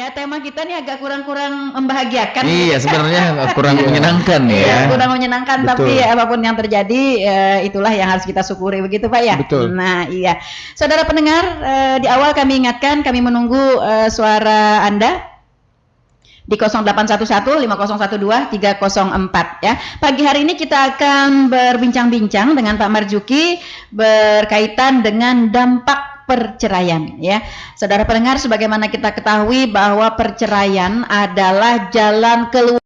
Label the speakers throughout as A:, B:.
A: Ya, tema kita nih agak kurang membahagiakan.
B: Iya, sebenarnya kurang menyenangkan
A: Iya,
B: ya.
A: kurang menyenangkan,
C: Betul.
A: tapi apapun yang terjadi, itulah yang harus kita syukuri, begitu Pak ya?
C: Betul.
A: Nah, iya. Saudara pendengar, di awal kami ingatkan, kami menunggu suara Anda di 0811 5012 304 ya. Pagi hari ini kita akan berbincang-bincang dengan Pak Marzuki berkaitan dengan dampak perceraian ya. Saudara pendengar, sebagaimana kita ketahui bahwa perceraian adalah jalan keluar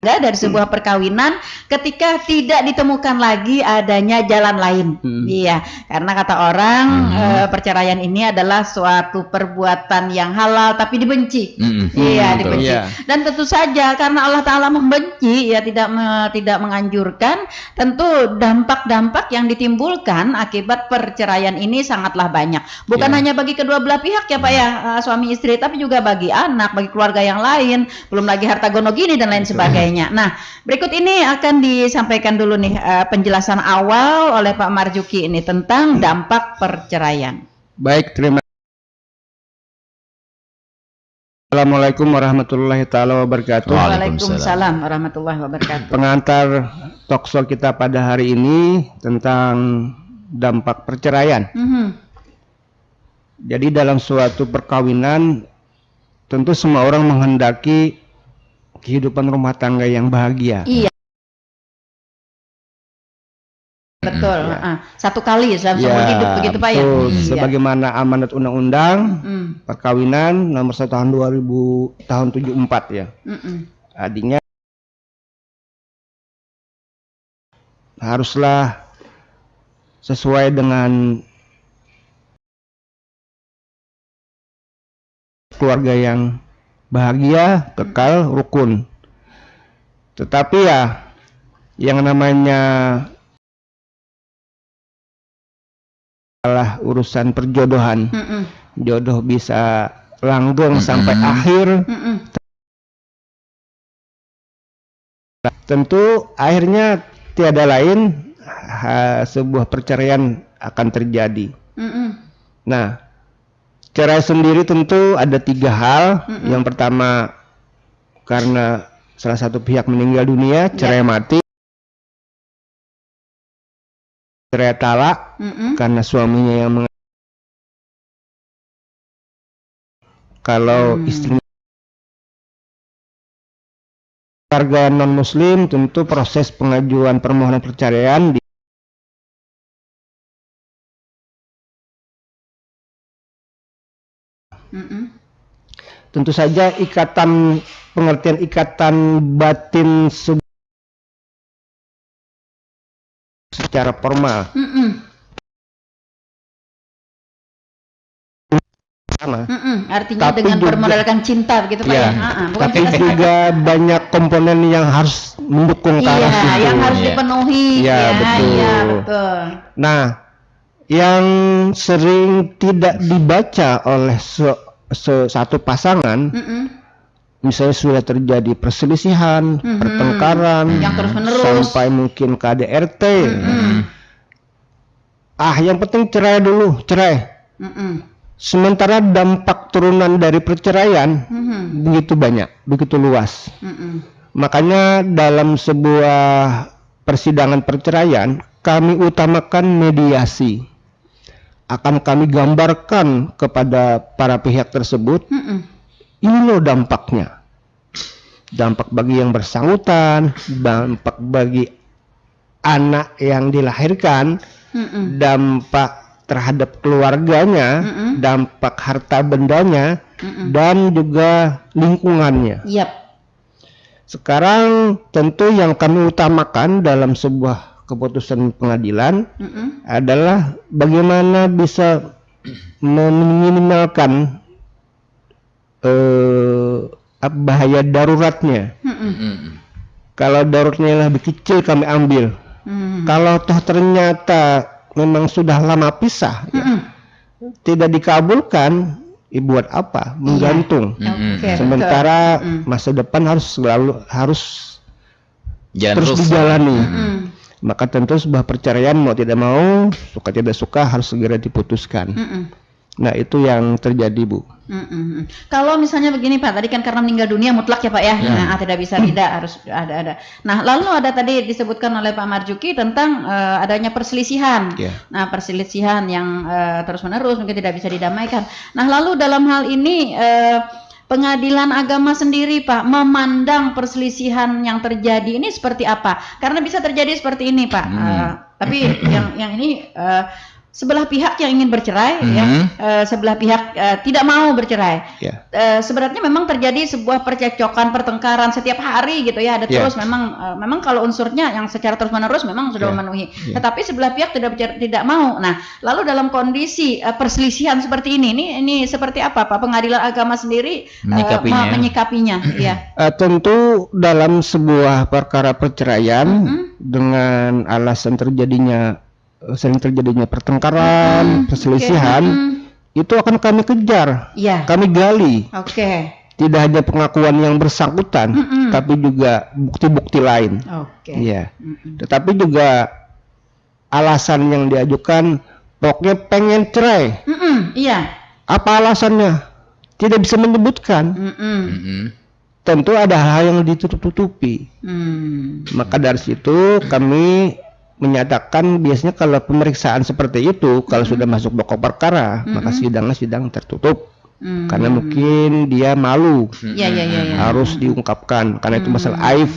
A: dari sebuah perkawinan ketika tidak ditemukan lagi adanya jalan lain. Iya, karena kata orang perceraian ini adalah suatu perbuatan yang halal tapi dibenci. Iya, dibenci.
C: Iya.
A: Dan tentu saja karena Allah Ta'ala membenci, ya tidak menganjurkan, tentu dampak-dampak yang ditimbulkan akibat perceraian ini sangatlah banyak. Bukan hanya bagi kedua belah pihak ya Pak ya, suami istri, tapi juga bagi anak, bagi keluarga yang lain, belum lagi harta gono gini dan lain sebagainya. Nah, berikut ini akan disampaikan dulu nih penjelasan awal oleh Pak Marzuki ini tentang dampak perceraian.
C: Baik, terima kasih. Assalamualaikum warahmatullahi taala wabarakatuh.
A: Waalaikumsalam warahmatullahi wabarakatuh.
C: Pengantar talkshow kita pada hari ini tentang dampak perceraian. Jadi dalam suatu perkawinan tentu semua orang menghendaki kehidupan rumah tangga yang bahagia.
A: Iya. Betul. Satu kali dalam seumur hidup begitu Pak ya.
C: Betul.
A: Iya.
C: Sebagaimana amanat undang-undang perkawinan nomor 1 tahun 2000 tahun 74 ya. Artinya haruslah sesuai dengan keluarga yang bahagia, kekal, rukun. Tetapi ya yang namanya adalah urusan perjodohan. Jodoh bisa langgeng sampai akhir. Tentu akhirnya tiada lain sebuah perceraian akan terjadi. Nah, cerai sendiri tentu ada 3 hal. Yang pertama karena salah satu pihak meninggal dunia, cerai mati. Cerai talak karena suaminya yang kalau istrinya warga non muslim, tentu proses pengajuan permohonan perceraian tentu saja pengertian ikatan batin secara formal.
A: Artinya
C: Tapi
A: dengan
C: juga-
A: bermodalkan cinta begitu Pak ya. Bukan
C: Tapi
A: kita
C: juga banyak komponen yang harus mendukung ke arah situ.
A: yang harus dipenuhi.
C: Iya, betul.
A: Iya, betul.
C: Nah, yang sering tidak dibaca oleh satu pasangan, misalnya sudah terjadi perselisihan, pertengkaran,
A: yang terus-menerus
C: sampai mungkin KDRT. Yang penting cerai dulu, cerai. Sementara dampak turunan dari perceraian begitu banyak, begitu luas. Makanya dalam sebuah persidangan perceraian kami utamakan mediasi. Akan kami gambarkan kepada para pihak tersebut, ini loh dampaknya. Dampak bagi yang bersangkutan, dampak bagi anak yang dilahirkan, dampak terhadap keluarganya, dampak harta bendanya, dan juga lingkungannya. Sekarang tentu yang kami utamakan dalam sebuah keputusan pengadilan adalah bagaimana bisa meminimalkan bahaya daruratnya. Kalau daruratnya lebih kecil kami ambil. Kalau toh ternyata memang sudah lama pisah, tidak dikabulkan, buat apa? Menggantung. Sementara masa depan harus terus dijalani. Maka tentu sebuah perceraian mau tidak mau, suka tidak suka harus segera diputuskan. Nah, itu yang terjadi, Bu.
A: Kalau misalnya begini Pak, tadi kan karena meninggal dunia mutlak ya Pak ya, nah, tidak bisa tidak harus ada. Nah lalu ada tadi disebutkan oleh Pak Marjuki tentang adanya perselisihan. Nah perselisihan yang terus menerus mungkin tidak bisa didamaikan. Nah lalu dalam hal ini pengadilan agama sendiri Pak memandang perselisihan yang terjadi ini seperti apa? Karena bisa terjadi seperti ini Pak. Tapi yang ini sebelah pihak yang ingin bercerai ya, sebelah pihak tidak mau bercerai. Sebenarnya memang terjadi sebuah percekcokan, pertengkaran setiap hari gitu ya, ada terus memang kalau unsurnya yang secara terus menerus memang sudah memenuhi. Tetapi sebelah pihak tidak mau. Nah, lalu dalam kondisi perselisihan seperti ini seperti apa Pak pengadilan agama sendiri menyikapinya? Ya.
C: Tentu dalam sebuah perkara perceraian dengan alasan sering terjadinya pertengkaran, perselisihan, itu akan kami kejar, kami gali. Tidak hanya pengakuan yang bersangkutan, tapi juga bukti-bukti lain. Tetapi juga alasan yang diajukan, pokoknya pengen cerai. Apa alasannya? Tidak bisa menyebutkan. Tentu ada hal yang ditutup-tutupi. Maka dari situ kami menyatakan biasanya kalau pemeriksaan seperti itu kalau sudah masuk pokok perkara maka sidang tertutup karena mungkin dia malu harus diungkapkan karena itu masalah aib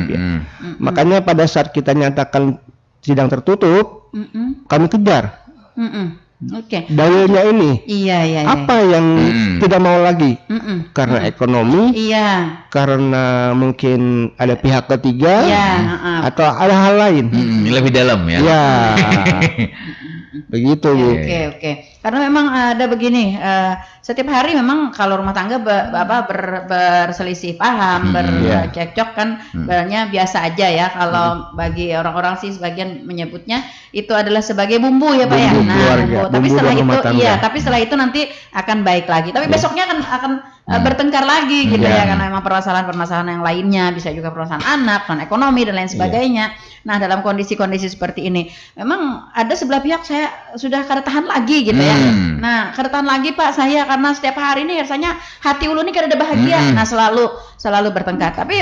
C: ya. Makanya pada saat kita nyatakan sidang tertutup kami kejar dalilnya ini apa yang tidak mau lagi karena ekonomi karena mungkin ada pihak ketiga atau ada hal lain
B: lebih dalam ya.
C: Begitu Bu.
A: Oke. Karena memang ada begini, setiap hari memang kalau rumah tangga berselisih paham, bercekcok kan sebenarnya biasa aja ya. Kalau bagi orang-orang sih sebagian menyebutnya itu adalah sebagai bumbu ya Pak ya. Nah, tapi setelah itu tapi setelah itu nanti akan baik lagi. Tapi besoknya akan bertengkar lagi gitu ya karena memang permasalahan yang lainnya, bisa juga permasalahan anak, non ekonomi dan lain sebagainya. Nah, dalam kondisi-kondisi seperti ini memang ada sebelah pihak saya sudah kada tahan lagi gitu ya. Nah, kada tahan lagi Pak saya karena setiap hari ini rasanya hati ulu ini kada ada bahagia. Nah, selalu bertengkar. Tapi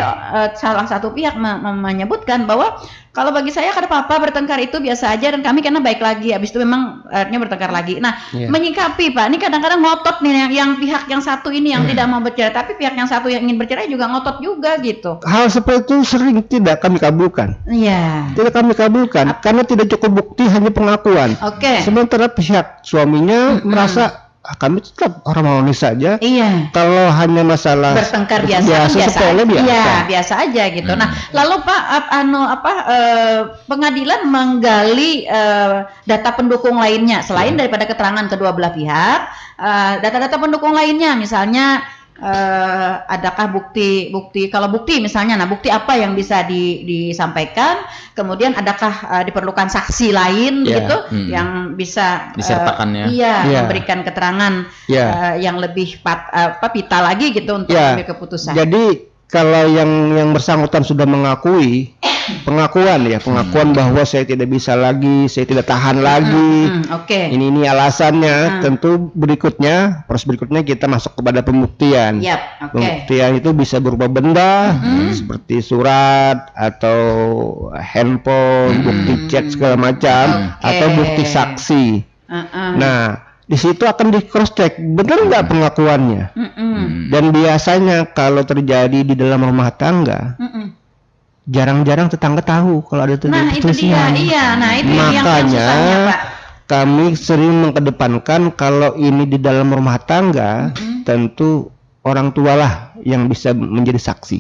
A: salah satu pihak menyebutkan bahwa kalau bagi saya kada apa-apa bertengkar itu biasa aja dan kami karena baik lagi. Habis itu memang akhirnya bertengkar lagi. Nah, menyikapi Pak, ini kadang-kadang ngotot nih yang pihak yang satu ini yang tidak mau bercerai, tapi pihak yang satu yang ingin bercerai juga ngotot juga gitu.
C: Hal seperti itu sering tidak kami kabulkan. Tidak kami kabulkan karena tidak cukup bukti, hanya pengakuan. Sementara pihak suaminya merasa kami tetap orang Malaysia saja. Kalau hanya masalah
A: bertengkar biasa aja gitu. Nah, lalu Pak pengadilan menggali data pendukung lainnya selain daripada keterangan kedua belah pihak, data-data pendukung lainnya misalnya adakah bukti kalau bukti misalnya, nah bukti apa yang bisa disampaikan, kemudian adakah diperlukan saksi lain gitu yang bisa memberikan keterangan yang lebih pita lagi gitu untuk mengambil keputusan.
C: Jadi kalau yang bersangkutan sudah mengakui pengakuan bahwa saya tidak bisa lagi, saya tidak tahan lagi. Ini alasannya. Tentu proses berikutnya kita masuk kepada pembuktian. Pembuktian itu bisa berupa benda seperti surat atau handphone, bukti chat segala macam, atau bukti saksi. Nah, di situ akan di cross check benar nggak pengakuannya. Dan biasanya kalau terjadi di dalam rumah tangga, jarang-jarang tetangga tahu kalau ada perselisihan. Makanya kami sering mengedepankan kalau ini di dalam rumah tangga, tentu orang tualah yang bisa menjadi saksi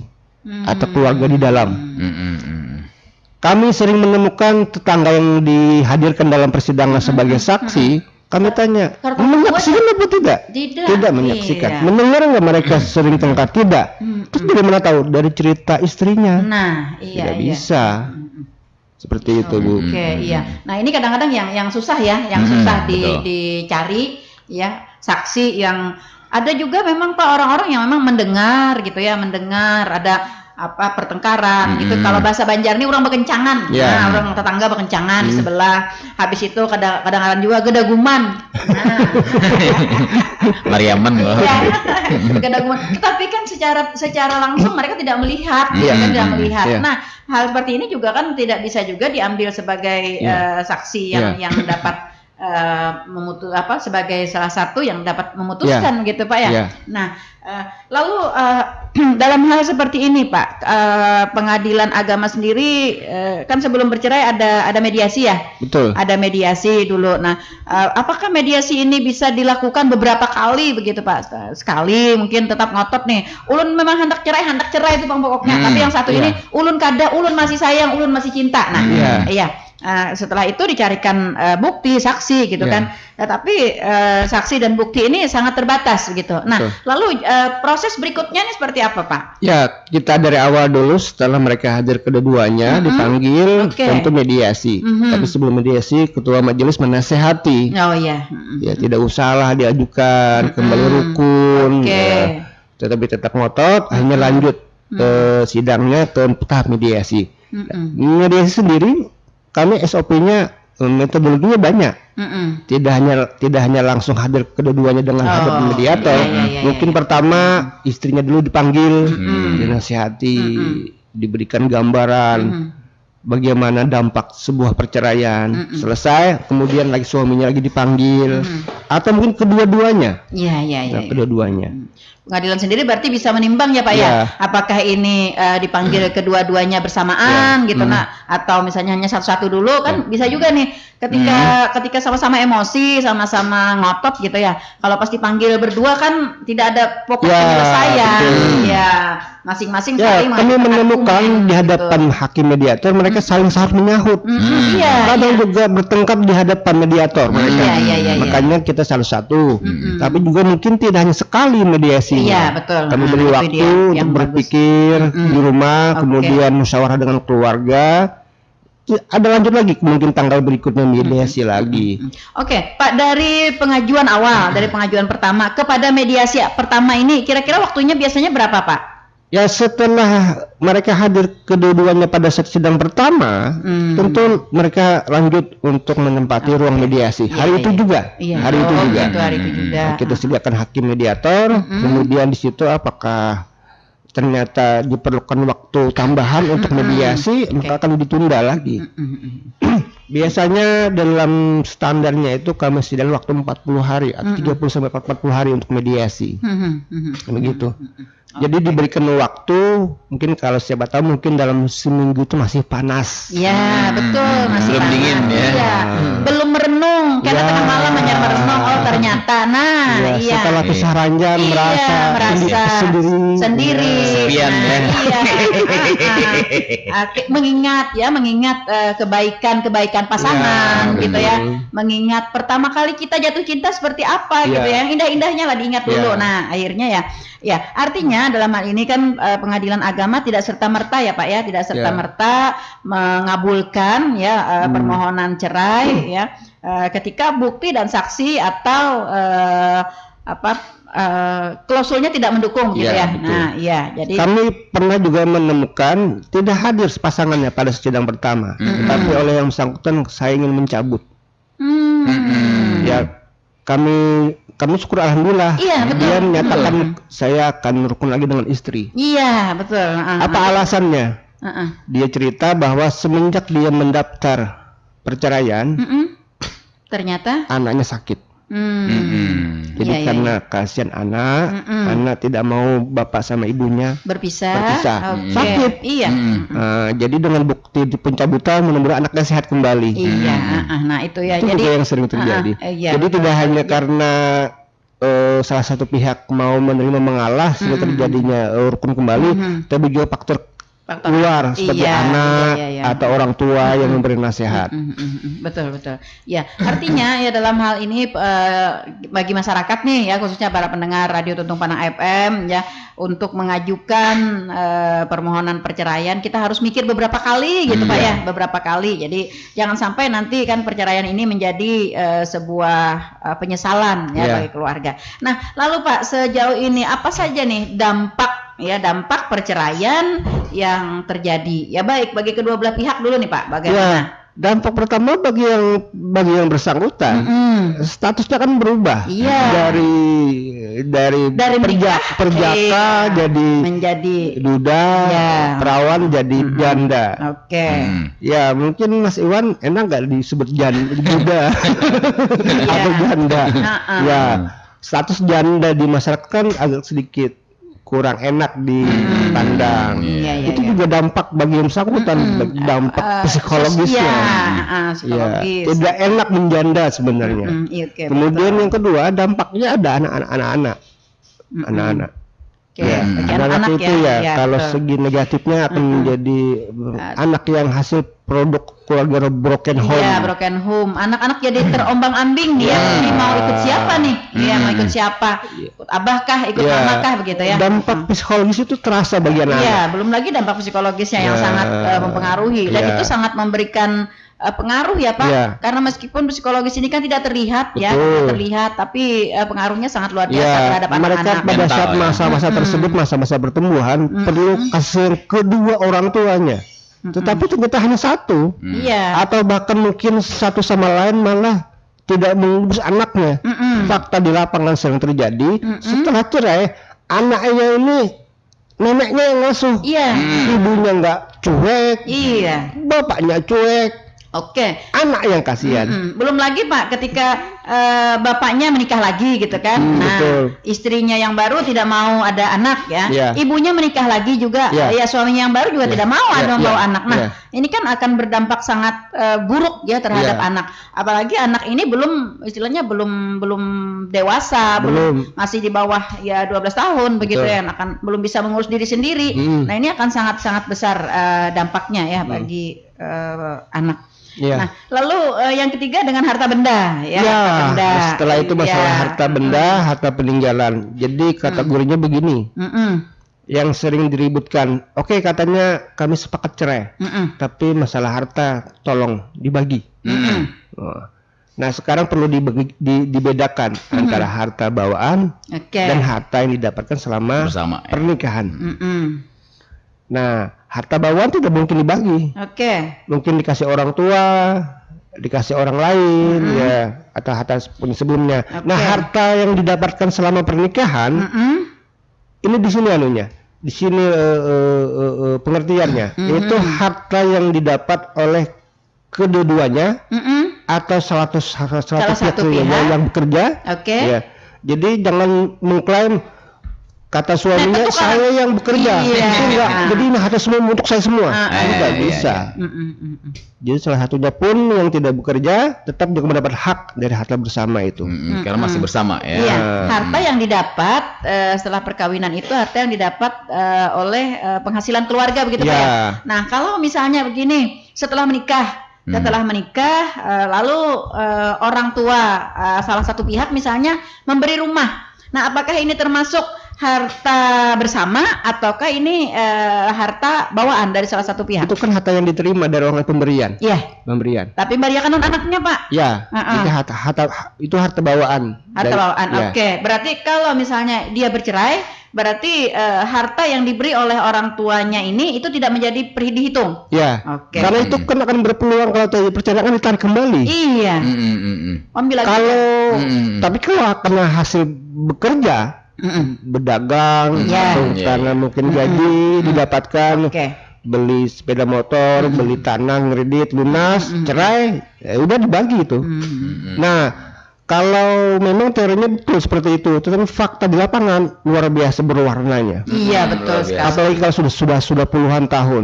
C: atau keluarga di dalam. Kami sering menemukan tetangga yang dihadirkan dalam persidangan sebagai saksi. Kami tanya, menyaksikan apa tidak? Tidak menyaksikan. Mendengar nggak mereka sering tengkar? Tidak. Terus dari mana tahu? Dari cerita istrinya. Tidak bisa. Seperti itu Bu.
A: Nah ini kadang-kadang yang susah ya, yang susah dicari ya, saksi yang ada juga memang Pak orang-orang yang memang mendengar gitu ya, mendengar ada pertengkaran gitu. Kalau bahasa Banjar ini orang berkencangan, nah, orang tetangga berkencangan di sebelah. Habis itu kadang-kadang juga gedaguman. Nah.
B: Mariaman loh.
A: Ya, gedaguman. Tapi kan secara langsung mereka tidak melihat, tidak melihat. Nah, hal seperti ini juga kan tidak bisa juga diambil sebagai saksi yang dapat sebagai salah satu yang dapat memutuskan gitu Pak ya. Nah, lalu dalam hal seperti ini Pak, pengadilan agama sendiri kan sebelum bercerai ada mediasi ya.
C: Betul.
A: Ada mediasi dulu. Nah, apakah mediasi ini bisa dilakukan beberapa kali begitu Pak? Sekali mungkin tetap ngotot nih. Ulun memang hendak cerai itu Bang pokoknya. Tapi yang satu ini ulun kada, ulun masih sayang, ulun masih cinta. Nah, setelah itu dicarikan bukti saksi gitu kan. Tapi saksi dan bukti ini sangat terbatas gitu. Nah, lalu proses berikutnya ini seperti apa Pak? Ya,
C: kita dari awal dulu setelah mereka hadir kedua-duanya dipanggil tentu mediasi. Tapi sebelum mediasi ketua majelis menasehati.
A: Oh iya.
C: Ya tidak usahlah diajukan kembali rukun. Tetapi tetap ngotot, akhirnya lanjut ke sidangnya ke tahap mediasi. Mediasi sendiri kami SOP-nya metodologinya banyak. Tidak hanya langsung hadir kedua-duanya dengan hadir mediator. Mungkin pertama istrinya dulu dipanggil, dinasihati, diberikan gambaran bagaimana dampak sebuah perceraian. Selesai, kemudian lagi suaminya lagi dipanggil, atau mungkin kedua-duanya. Kedua-duanya.
A: Pengadilan sendiri berarti bisa menimbang ya Pak ya, apakah ini dipanggil kedua-duanya bersamaan gitu atau misalnya hanya satu-satu dulu kan bisa juga nih ketika sama-sama emosi, sama-sama ngotot gitu ya. Kalau pas dipanggil berdua kan tidak ada pokok penyelesaian. Masing-masing saling
C: kami menemukan di hadapan hakim mediator mereka saling menyahut. Kadang juga bertengkar di hadapan mediator mereka. Makanya kita salah satu. Tapi juga mungkin tidak hanya sekali mediasi.
A: Iya betul.
C: Kami beri waktu untuk berpikir di rumah, kemudian musyawarah dengan keluarga. Ada lanjut lagi mungkin tanggal berikutnya mediasi lagi.
A: Oke, Pak, dari pengajuan awal, dari pengajuan pertama kepada mediasi pertama ini kira-kira waktunya biasanya berapa Pak?
C: Ya setelah mereka hadir kedua-duanya pada saat sidang pertama, tentu mereka lanjut untuk menempati ruang mediasi. Hari itu juga. Hari itu juga. Kita sediakan hakim mediator, kemudian di situ apakah ternyata diperlukan waktu tambahan untuk mediasi, maka akan ditunda lagi. Biasanya dalam standarnya itu kami sediakan waktu 40 hari atau 30 sampai 40 hari untuk mediasi. Begitu. Jadi diberikan waktu, mungkin kalau siapa tahu mungkin dalam seminggu itu masih panas.
A: Ya betul, masih
B: belum
A: panas.
B: Dingin ya.
A: Belum merenung, karena tengah malam hanya merenung. Oh ternyata,
C: setelah pisah ranjang merasa
A: sendiri.
B: Sepian ya.
A: Mengingat kebaikan pasangan gitu ya. Mengingat pertama kali kita jatuh cinta seperti apa gitu ya. Indah-indahnya lah diingat dulu. Nah akhirnya ya artinya dalam hal ini kan pengadilan agama tidak serta-merta ya Pak ya, tidak serta-merta mengabulkan permohonan cerai ya ketika bukti dan saksi atau klausulnya tidak mendukung gitu ya.
C: Betul.
A: Nah, jadi
C: kami pernah juga menemukan tidak hadir pasangannya pada sidang pertama, tapi oleh yang bersangkutan saya ingin mencabut. Ya kami syukur alhamdulillah. Dia menyatakan saya akan rukun lagi dengan istri.
A: Iya betul.
C: Apa alasannya? Dia cerita bahwa semenjak dia mendaftar perceraian,
A: ternyata
C: anaknya sakit. Jadi karena kasihan anak tidak mau bapak sama ibunya berpisah. Sakit. Jadi dengan bukti di pencabutan mudah-mudahan anaknya sehat kembali.
A: Nah itu ya.
C: Itu
A: jadi
C: juga yang sering terjadi. Jadi tidak hanya karena salah satu pihak mau menerima mengalah sehingga terjadinya rukun kembali, tapi juga faktor luar seperti anak atau orang tua yang memberi nasihat.
A: Betul. Ya, artinya ya dalam hal ini bagi masyarakat nih ya khususnya para pendengar Radio Tuntung Panang FM ya untuk mengajukan permohonan perceraian kita harus mikir beberapa kali gitu Pak ya, beberapa kali. Jadi jangan sampai nanti kan perceraian ini menjadi sebuah penyesalan ya bagi keluarga. Nah, lalu Pak sejauh ini apa saja nih dampak perceraian yang terjadi? Ya baik, bagi kedua belah pihak dulu nih Pak,
C: Ya,
A: bagaimana?
C: dampak pertama bagi yang bersangkutan, statusnya kan berubah.
A: Iya.
C: Dari
A: menikah,
C: perjaka jadi
A: menjadi
C: duda,
A: Iya.
C: perawan jadi janda.
A: oke.
C: Ya mungkin Mas Iwan enak nggak disebut duda atau janda? Ya, status janda di masyarakat kan agak sedikit kurang enak dipandang.
A: Iya,
C: Itu juga dampak bagi yang bersangkutan, dampak psikologisnya. Ya,
A: Psikologis.
C: tidak enak menjanda sebenarnya.
A: Iya, oke,
C: Kemudian
A: betul.
C: yang kedua dampaknya ada anak-anak.
A: Oke,
C: Ya,
A: bagi
C: anak-anak itu ya, kalau
A: betul.
C: segi negatifnya akan menjadi anak yang hasil produk keluarga broken home.
A: Iya, broken home. Anak-anak jadi terombang-ambing dia. Ini mau ikut siapa nih? Iya, mau ikut siapa? Ikut abah kah? Ikut
C: Ya,
A: mama kah? Begitu ya.
C: dampak psikologis itu terasa bagi anak-anak.
A: Iya, belum lagi dampak psikologisnya yang
C: Ya,
A: sangat mempengaruhi. Dan
C: ya.
A: itu sangat memberikan pengaruh ya Pak.
C: Ya.
A: Karena meskipun psikologis ini kan tidak terlihat ya,
C: Betul.
A: tidak terlihat, tapi pengaruhnya sangat luar biasa
C: Ya,
A: terhadap
C: mereka
A: anak-anak.
C: pada
B: Mental,
C: saat
B: ya.
C: masa-masa tersebut, masa-masa pertumbuhan, perlu kasih kedua orang tuanya. Tetapi ternyata hanya satu,
A: Iya.
C: atau bahkan mungkin satu sama lain malah tidak mengurus anaknya. Fakta di lapangan sering terjadi. Setelah cerai, anaknya ini neneknya yang ngasuh,
A: Iya.
C: ibunya nggak cuek,
A: Iya.
C: bapaknya cuek,
A: Oke.
C: anak yang kasihan.
A: Belum lagi Pak, ketika bapaknya menikah lagi gitu kan. Nah,
C: betul.
A: istrinya yang baru tidak mau ada anak ya.
C: Iya.
A: Ibunya menikah lagi juga.
C: Iya.
A: Ya, suaminya yang baru juga tidak mau ada
C: Iya.
A: bawa anak. Nah,
C: Iya.
A: ini kan akan berdampak sangat buruk ya terhadap
C: Iya.
A: anak. Apalagi anak ini belum istilahnya belum dewasa, belum masih di bawah ya 12 tahun begitu
C: Betul.
A: ya. Akan belum bisa mengurus diri sendiri. Nah, ini akan sangat-sangat besar dampaknya ya bagi anak.
C: Iya.
A: Nah, lalu yang ketiga dengan harta benda ya.
C: Ya,
A: Harta benda.
C: setelah itu masalah
A: Ya.
C: harta benda, harta peninggalan. Jadi kategorinya begini, yang sering diributkan. Oke, katanya kami sepakat cerai, tapi masalah harta tolong dibagi. Oh. Nah, sekarang perlu dibedakan antara harta bawaan
A: Oke.
C: dan harta yang didapatkan selama
B: Bersama, ya.
C: pernikahan. Nah, harta bawaan tidak mungkin dibagi.
A: Oke.
C: Mungkin dikasih orang tua, dikasih orang lain, ya, atau harta sebelumnya. Nah, harta yang didapatkan selama pernikahan, ini di sini anunya, di sini pengertiannya, yaitu harta yang didapat oleh kedua-duanya atau salah satu pihak yang bekerja.
A: Oke.
C: Ya. Jadi jangan mengklaim kata suaminya
A: Nah, itu kan-
C: saya yang bekerja,
A: Iya.
C: itu enggak. Jadi ini harta semua untuk saya semua. Itu nggak
B: iya,
C: bisa. Jadi salah satunya pun yang tidak bekerja tetap juga mendapat hak dari harta bersama itu.
B: Karena masih bersama ya.
A: Iya, harta yang didapat setelah perkawinan itu harta yang didapat oleh penghasilan keluarga begitu Pak
C: Ya.
A: ya. Nah, kalau misalnya begini, setelah menikah lalu orang tua salah satu pihak misalnya memberi rumah. Nah, apakah ini termasuk harta bersama ataukah ini harta bawaan dari salah satu pihak?
C: Itu kan harta yang diterima dari orang pemberian.
A: Iya.
C: Pemberian.
A: Tapi memberikan anaknya Pak.
C: Ya, itu harta bawaan.
A: Harta bawaan.
C: Ya.
A: Oke. Berarti kalau misalnya dia bercerai, berarti harta yang diberi oleh orang tuanya ini itu tidak menjadi dihitung.
C: Ya.
A: Oke.
C: Karena itu kan akan berpeluang kalau terjadi perceraian ditarik kembali.
A: Iya. Ambil lagi.
C: Tapi kalau karena hasil bekerja, berdagang,
A: Ya.
C: atau karena mungkin gaji didapatkan,
A: Oke.
C: beli sepeda motor, beli tanah, kredit, lunas, cerai, ya udah dibagi itu. Nah, kalau memang teorinya betul seperti itu, tetapi fakta di lapangan luar biasa berwarnanya.
A: Iya, betul
B: luar biasa.
A: sekali.
C: Apalagi kalau sudah puluhan tahun.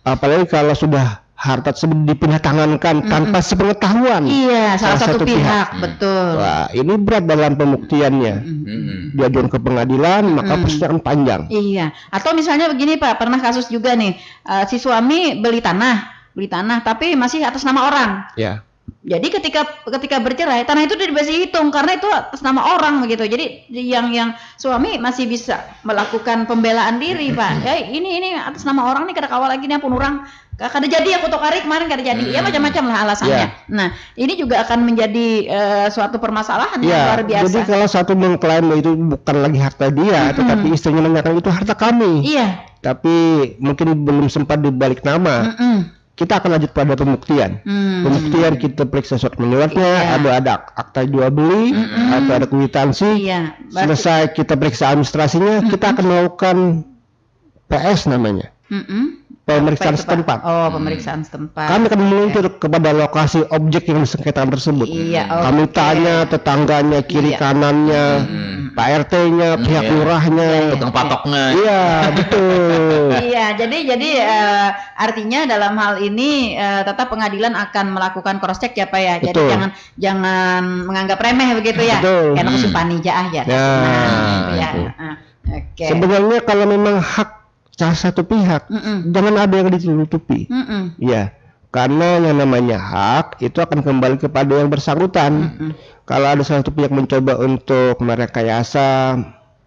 C: Apalagi kalau sudah harta tersebut dipindah tangankan tanpa sepengetahuan.
A: Iya, salah satu pihak, betul.
C: Wah, ini berat dalam pembuktiannya. Diajukan ke pengadilan, maka prosesnya akan panjang.
A: Iya. Atau misalnya begini Pak, pernah kasus juga nih, si suami beli tanah, tapi masih atas nama orang.
C: Ya.
A: Jadi ketika bercerai, tanah itu tidak bisa dihitung karena itu atas nama orang begitu. Jadi yang suami masih bisa melakukan pembelaan diri, Pak. Ya ini atas nama orang nih kada kawal lagi nih pun orang kada jadi aku tokari kemarin kada jadi. Ya macam-macam lah alasannya. Nah, ini juga akan menjadi suatu permasalahan yang luar biasa.
C: Jadi kalau satu mengklaim itu bukan lagi harta dia, tetapi istrinya menyatakan itu harta kami.
A: Iya.
C: Tapi mungkin belum sempat dibalik nama. Kita akan lanjut pada pembuktian. Pembuktian kita periksa surat menyuratnya, ada akta jual beli, atau ada kwitansi. Selesai kita periksa administrasinya, kita akan melakukan PS namanya. Pemeriksaan setempat.
A: Oh, pemeriksaan setempat.
C: Kami akan meluncur kepada lokasi objek yang disengketakan tersebut. Kami tanya tetangganya, kiri kanannya, Pak RT-nya, pihak lurahnya,
B: tukang patoknya.
C: Iya, betul.
A: Iya, jadi artinya dalam hal ini tetap pengadilan akan melakukan cross check ya Pak ya. Jadi jangan menganggap remeh begitu ya. Karena kusumpani aja ya.
C: Oke. Sebenarnya kalau memang hak salah satu pihak, jangan ada yang ditutupi. Ya, karena yang namanya hak itu akan kembali kepada yang bersangkutan. Kalau ada salah satu pihak mencoba untuk merekayasa,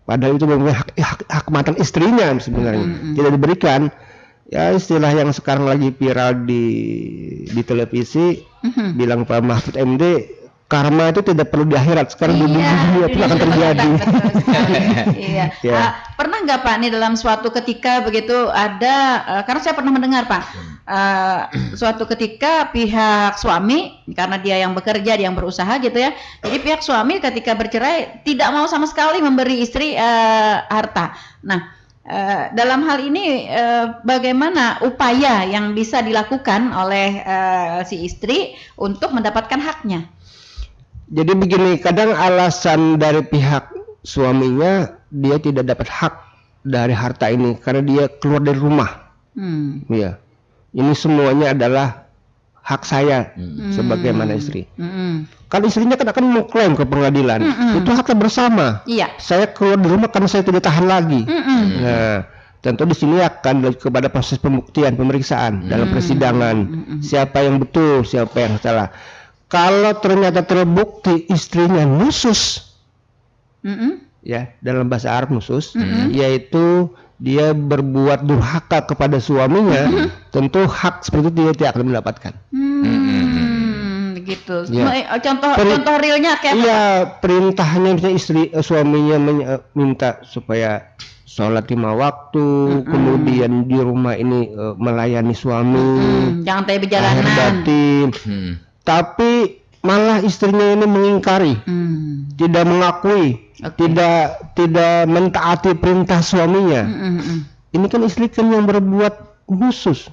C: padahal itu memang hak mantan istrinya sebenarnya tidak diberikan. Ya istilah yang sekarang lagi viral di televisi, bilang Pak Mahfud MD, karma itu tidak perlu di akhirat, sekarang di dunia itu akan terjadi.
A: Pernah nggak Pak nih dalam suatu ketika begitu ada karena saya pernah mendengar Pak suatu ketika pihak suami karena dia yang bekerja, dia yang berusaha gitu ya, jadi pihak suami ketika bercerai tidak mau sama sekali memberi istri harta. Nah dalam hal ini bagaimana upaya yang bisa dilakukan oleh si istri untuk mendapatkan haknya?
C: Jadi begini, kadang alasan dari pihak suaminya dia tidak dapat hak dari harta ini karena dia keluar dari rumah. Ya, ini semuanya adalah hak saya sebagaimana istri. Kan istrinya kan akan mengklaim ke pengadilan, itu haknya bersama. Saya keluar dari rumah karena saya tidak tahan lagi. Nah, tentu di sini akan kepada proses pembuktian, pemeriksaan dalam persidangan. Siapa yang betul, siapa yang salah. Kalau ternyata terbukti istrinya nusus, ya dalam bahasa Arab nusus, yaitu dia berbuat durhaka kepada suaminya, tentu hak seperti itu dia tidak akan mendapatkan.
A: Begitu. Contoh realnya kayak
C: apa? Perintahnya misalnya suaminya minta supaya sholat 5 waktu, kemudian di rumah ini melayani suami,
A: jangan tanya perjalanan.
C: Tapi malah istrinya ini mengingkari, tidak mengakui, tidak mentaati perintah suaminya. Ini kan istri kan yang berbuat khusus,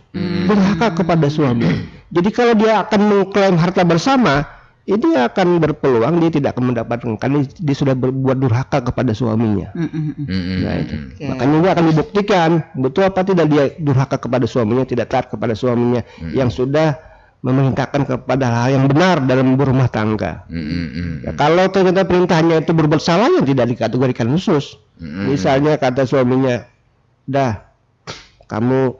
C: durhaka kepada suami. Jadi kalau dia akan mengklaim harta bersama, ini akan berpeluang dia tidak akan mendapatkan karena dia sudah berbuat durhaka kepada suaminya. Nah, itu. Makanya dia akan dibuktikan betul apa tidak dia durhaka kepada suaminya, tidak taat kepada suaminya yang sudah memerintahkan kepada hal yang benar dalam berumah tangga. Ya, kalau ternyata perintahnya itu berbuat salah yang tidak dikategorikan khusus. Misalnya kata suaminya, dah kamu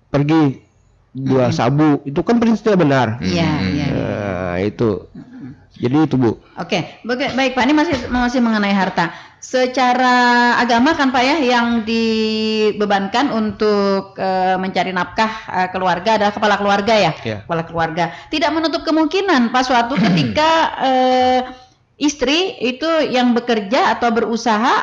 C: pergi jual sabu, itu kan perintahnya benar. Nah, itu. Jadi itu Bu.
A: Oke, baik Pak, ini masih mengenai harta. Secara agama kan Pak ya, yang dibebankan untuk mencari nafkah keluarga adalah kepala keluarga ya, kepala keluarga. Tidak menutup kemungkinan Pak suatu ketika istri itu yang bekerja atau berusaha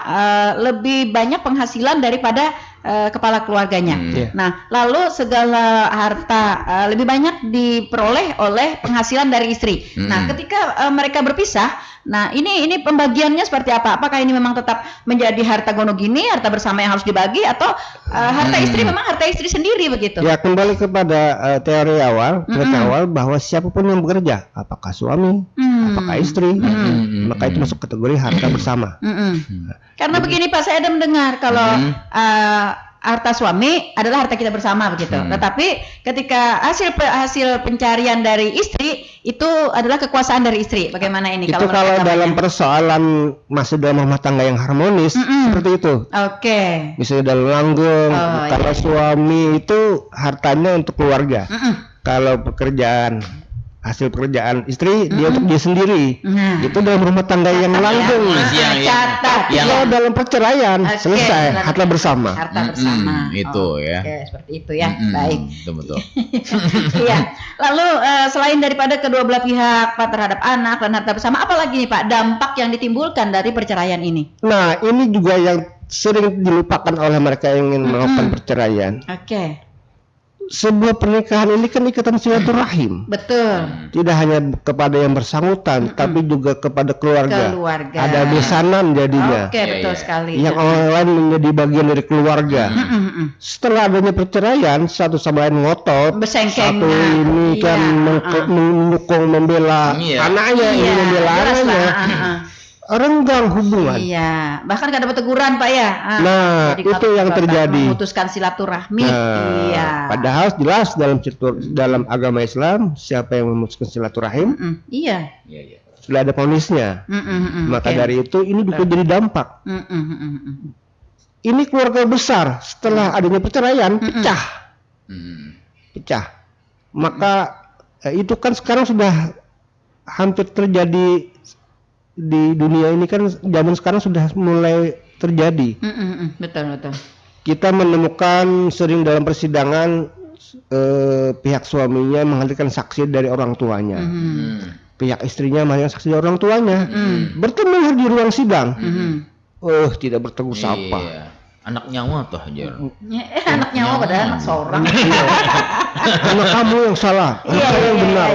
A: lebih banyak penghasilan daripada kepala keluarganya. Nah, lalu segala harta lebih banyak diperoleh oleh penghasilan dari istri. Nah, ketika mereka berpisah, nah ini pembagiannya seperti apa? Apakah ini memang tetap menjadi harta gono gini, harta bersama yang harus dibagi, atau harta istri memang harta istri sendiri begitu? Ya,
C: kembali kepada teori awal, bahwa siapapun yang bekerja, apakah suami, apakah istri, maka itu masuk kategori harta bersama.
A: Karena begini Pak, saya ada mendengar kalau harta suami adalah harta kita bersama begitu. Tetapi ketika hasil pencarian dari istri itu adalah kekuasaan dari istri. Bagaimana ini?
C: Itu kalau dalam persoalan masih dalam rumah tangga yang harmonis seperti itu. Misalnya dalam langgeng, suami itu hartanya untuk keluarga. Kalau pekerjaan hasil pekerjaan istri dia untuk dia sendiri. Itu dalam rumah tangga yang langgeng.
A: Catat.
C: Kalau dalam perceraian selesai harta bersama.
A: Harta bersama.
B: Itu ya.
A: Oke, seperti itu ya. Baik.
B: Betul.
A: Iya. Lalu selain daripada kedua belah pihak Pak terhadap anak dan harta bersama, apa lagi nih Pak dampak yang ditimbulkan dari perceraian ini?
C: Nah, ini juga yang sering dilupakan oleh mereka yang ingin melakukan perceraian.
A: Oke.
C: Sebuah pernikahan ini kan ikatan silaturahim.
A: Betul.
C: Tidak hanya kepada yang bersangkutan, tapi juga kepada keluarga. Ada besanan jadinya.
A: Oke, betul sekali.
C: Yang orang lain menjadi bagian dari keluarga. Setelah adanya perceraian, satu sama lain ngotot. Satu ini kan mendukung, membela anaknya, ini membela anaknya. Renggang hubungan.
A: Iya, bahkan gak dapat teguran Pak ya.
C: Nah,
A: jadi
C: itu yang terjadi.
A: Memutuskan silaturahmi. Iya.
C: Padahal jelas dalam agama Islam siapa yang memutuskan silaturahim?
A: Iya.
C: Sudah ada ponisnya. Maka dari itu ini bisa jadi dampak. Ini keluarga besar setelah adanya perceraian pecah. Maka itu kan sekarang sudah hampir terjadi. Di dunia ini kan zaman sekarang sudah mulai terjadi.
A: Betul.
C: Kita menemukan sering dalam persidangan pihak suaminya menghadirkan saksi dari orang tuanya, pihak istrinya menghadirkan saksi dari orang tuanya, bertemu di ruang sidang. Tidak bertegur sapa.
B: Anak nyawa toh aja.
A: Anak nyawa padahal anak seorang.
C: Anak kamu yang salah, anak saya yang benar.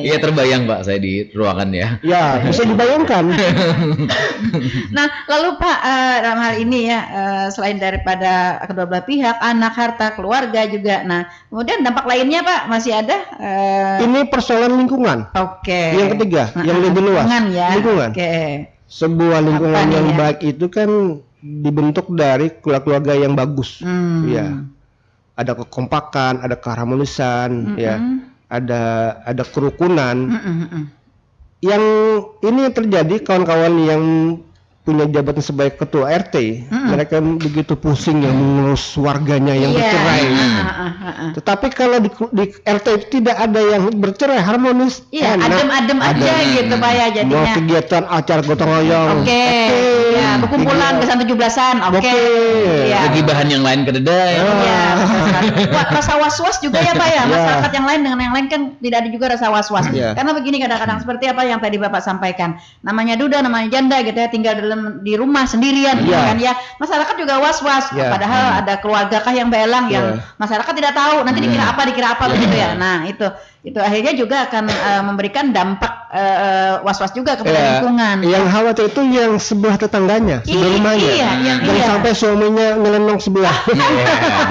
B: Iya terbayang Pak saya di ruangan ya.
C: Ya bisa dibayangkan.
A: Nah lalu Pak dalam hal ini ya selain daripada kedua belah pihak, anak, harta, keluarga juga. Nah kemudian dampak lainnya Pak masih ada?
C: Ini persoalan lingkungan.
A: Oke.
C: Yang ketiga, yang lebih luas. Lingkungan.
A: Oke.
C: Sebuah lingkungan yang baik itu kan dibentuk dari keluarga yang bagus. Ya. Ada kekompakan, ada keharmonisan, ya. Ada kerukunan. Yang ini terjadi kawan-kawan yang punya jabatan sebagai ketua RT, mereka begitu pusing ya mengurus warganya yang bercerai. Tetapi kalau di RT itu tidak ada yang bercerai, harmonis.
A: Iya, adem-adem aja gitu Pak ya jadinya.
C: Mau kegiatan acara gotong royong.
A: Ya, berkumpulan kesan 17-an. Ya.
B: Lagi bahan yang lain kededai.
A: Iya, rasa was-was juga ya Pak ya. Masyarakat yang lain dengan yang lain kan tidak ada juga rasa was-was. Karena begini kadang-kadang seperti apa yang tadi Bapak sampaikan. Namanya duda, namanya janda gitu ya, tinggal di rumah sendirian gitu kan ya. Masyarakat juga was-was. Padahal ada keluargakah yang belang yang masyarakat tidak tahu nanti dikira apa begitu ya. Nah, itu akhirnya juga akan memberikan dampak was-was juga kepada lingkungan.
C: Yang khawatir itu yang sebelah tetangganya, sebelah rumahnya. Jangan sampai suaminya ngelenong sebelah.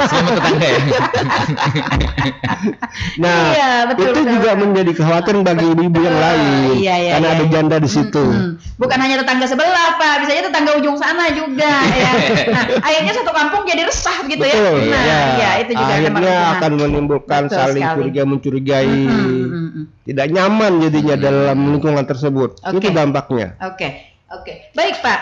B: Sama tetangga ya.
C: Nah, itu juga menjadi kekhawatiran bagi ibu-ibu yang lain. Karena ada janda di situ.
A: Bukan hanya tetangga sebelah Pak, bisa aja tetangga ujung sana juga ya. Nah, akhirnya satu kampung jadi resah gitu ya. Nah, itu juga
C: akhirnya akan menimbulkan saling mencurigai. Tidak nyaman jadinya dalam lingkungan tersebut. Itu dampaknya.
A: Oke. Baik Pak,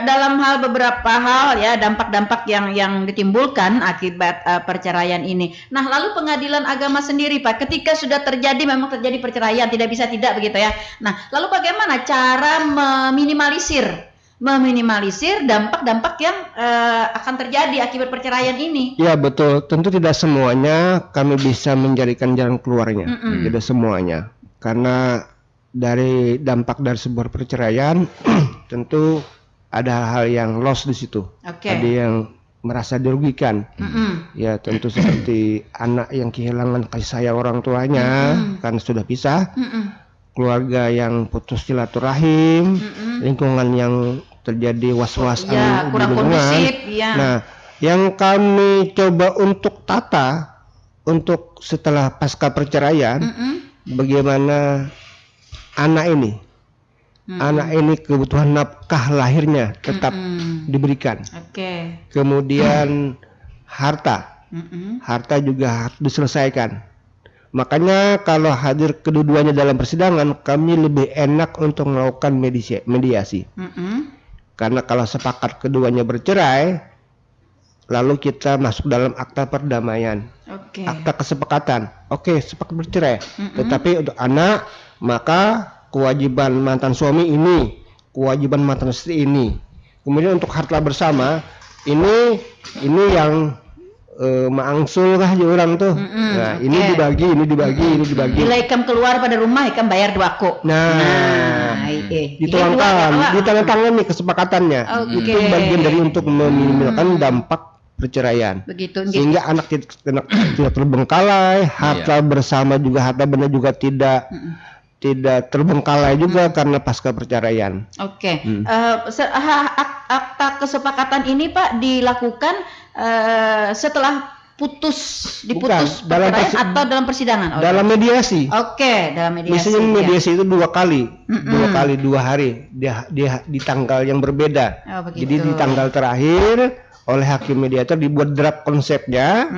A: dalam hal beberapa hal ya dampak-dampak yang ditimbulkan akibat perceraian ini. Nah lalu pengadilan agama sendiri Pak, ketika sudah memang terjadi perceraian tidak bisa tidak begitu ya. Nah lalu bagaimana cara meminimalisir dampak-dampak yang akan terjadi akibat perceraian ini?
C: Ya betul, tentu tidak semuanya kami bisa mencarikan jalan keluarnya, tidak semuanya. Karena dari dampak dari sebuah perceraian tentu ada hal-hal yang loss di situ. Ada yang merasa dirugikan. Ya tentu seperti anak yang kehilangan kasih sayang orang tuanya karena sudah pisah. Keluarga yang putus silaturahim, lingkungan yang terjadi was-was
A: kurang kondusif.
C: Nah, yang kami coba untuk tata untuk setelah pasca perceraian, bagaimana anak ini kebutuhan nafkah lahirnya tetap diberikan. Kemudian harta juga harus diselesaikan. Makanya kalau hadir kedua-duanya dalam persidangan, kami lebih enak untuk melakukan mediasi. Karena kalau sepakat keduanya bercerai, lalu kita masuk dalam akta perdamaian,
A: Oke.
C: akta kesepakatan. Oke, sepakat bercerai. Tetapi untuk anak, maka kewajiban mantan suami ini, kewajiban mantan istri ini. Kemudian untuk harta bersama, ini yang maangsul kah ya orang tuh. Nah, ini
A: oke.
C: dibagi, ini dibagi.
A: Bila ikam keluar pada rumah, ikam bayar 2 ko.
C: Nah, dituangkan, ditandatangani kesepakatannya.
A: Oke.
C: Itu bagian dari untuk meminimalkan dampak perceraian.
A: Begitu.
C: Sehingga anak tidak terbengkalai, harta bersama juga, harta benda juga tidak terbengkalai juga karena pasca perceraian.
A: Oke. Akta kesepakatan ini Pak dilakukan setelah diputus
C: Bukan, dalam
A: perceraian atau dalam persidangan?
C: Dalam mediasi.
A: Oke, dalam mediasi.
C: Biasanya
A: ya.
C: mediasi itu 2 kali, 2 hari, dia di tanggal yang berbeda.
A: Oh, begitu.
C: Jadi di tanggal terakhir oleh hakim mediator dibuat draft konsepnya,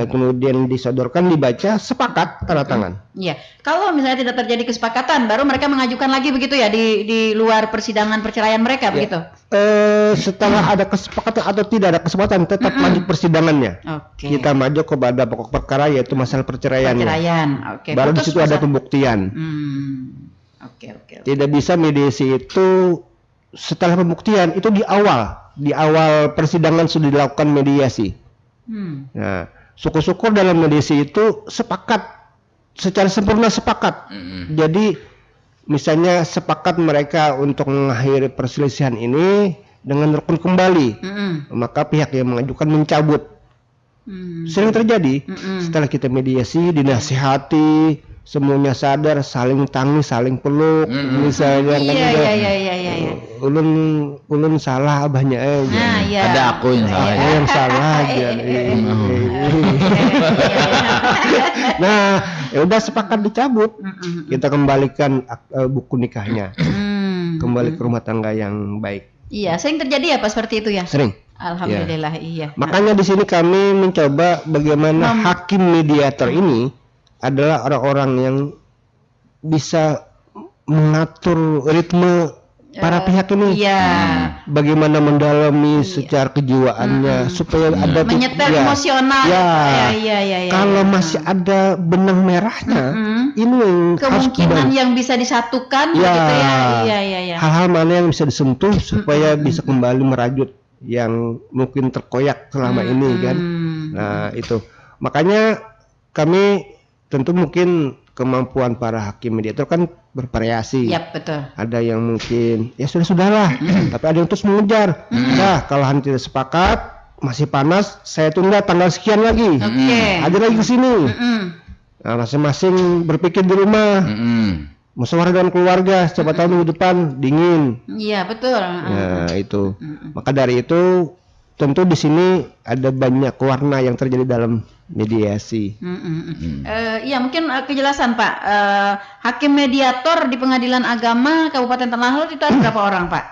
C: kemudian disodorkan, dibaca, sepakat, tanda tangan.
A: Iya. Kalau misalnya tidak terjadi kesepakatan, baru mereka mengajukan lagi begitu ya di luar persidangan perceraian mereka begitu.
C: Setelah ada kesepakatan atau tidak ada kesepakatan, tetap lanjut persidangannya.
A: Oke.
C: Kita maju kepada pokok perkara yaitu masalah perceraian.
A: Oke.
C: Baru di
A: Putus
C: situ ada
A: masalah-
C: pembuktian.
A: Oke.
C: Tidak bisa mediasi itu setelah pembuktian, itu di awal persidangan sudah dilakukan mediasi. Nah, syukur-syukur dalam mediasi itu secara sempurna sepakat. Jadi misalnya sepakat mereka untuk mengakhiri perselisihan ini dengan rukun kembali, maka pihak yang mengajukan mencabut. Sering terjadi setelah kita mediasi, dinasihati, semuanya sadar, saling tangis, saling peluk, misalnya kan juga,
A: Iya.
C: ulun salah abahnya
A: Nah, iya.
B: Ada aku yang salah.
C: Saya yang salah aja. Nah, ya udah sepakat dicabut. Kita kembalikan buku nikahnya. Kembali ke rumah tangga yang baik.
A: Iya, sering terjadi ya Pak seperti itu ya?
C: Sering.
A: Alhamdulillah, iya.
C: Makanya di sini kami mencoba bagaimana hakim mediator ini adalah orang-orang yang bisa mengatur ritme para pihak ini.
A: Iya.
C: Bagaimana mendalami secara kejiwaannya supaya ada
A: Menyetel emosional.
C: Ya.
A: Iya.
C: Kalau masih ada benang merahnya, ini yang harus
A: kemungkinan yang bisa disatukan
C: Ya.
A: begitu ya. Iya.
C: hal-hal mana yang bisa disentuh supaya bisa kembali merajut yang mungkin terkoyak selama ini kan. Nah, itu. Makanya kami tentu mungkin kemampuan para hakim mediator kan bervariasi.
A: Yap, betul.
C: Ada yang mungkin ya sudahlah, tapi ada yang terus mengejar. Nah, kalau hanya tidak sepakat, masih panas, saya tunda tanggal sekian lagi.
A: Oke.
C: Ada lagi ke sini. Nah, masing-masing berpikir di rumah. Musyawarah dengan keluarga, siapa tahu minggu depan dingin.
A: Iya, betul.
C: Nah, itu. Maka dari itu tentu di sini ada banyak warna yang terjadi dalam mediasi.
A: Iya, mungkin kejelasan Pak. Hakim mediator di Pengadilan Agama Kabupaten Tanah Lot itu ada berapa orang Pak?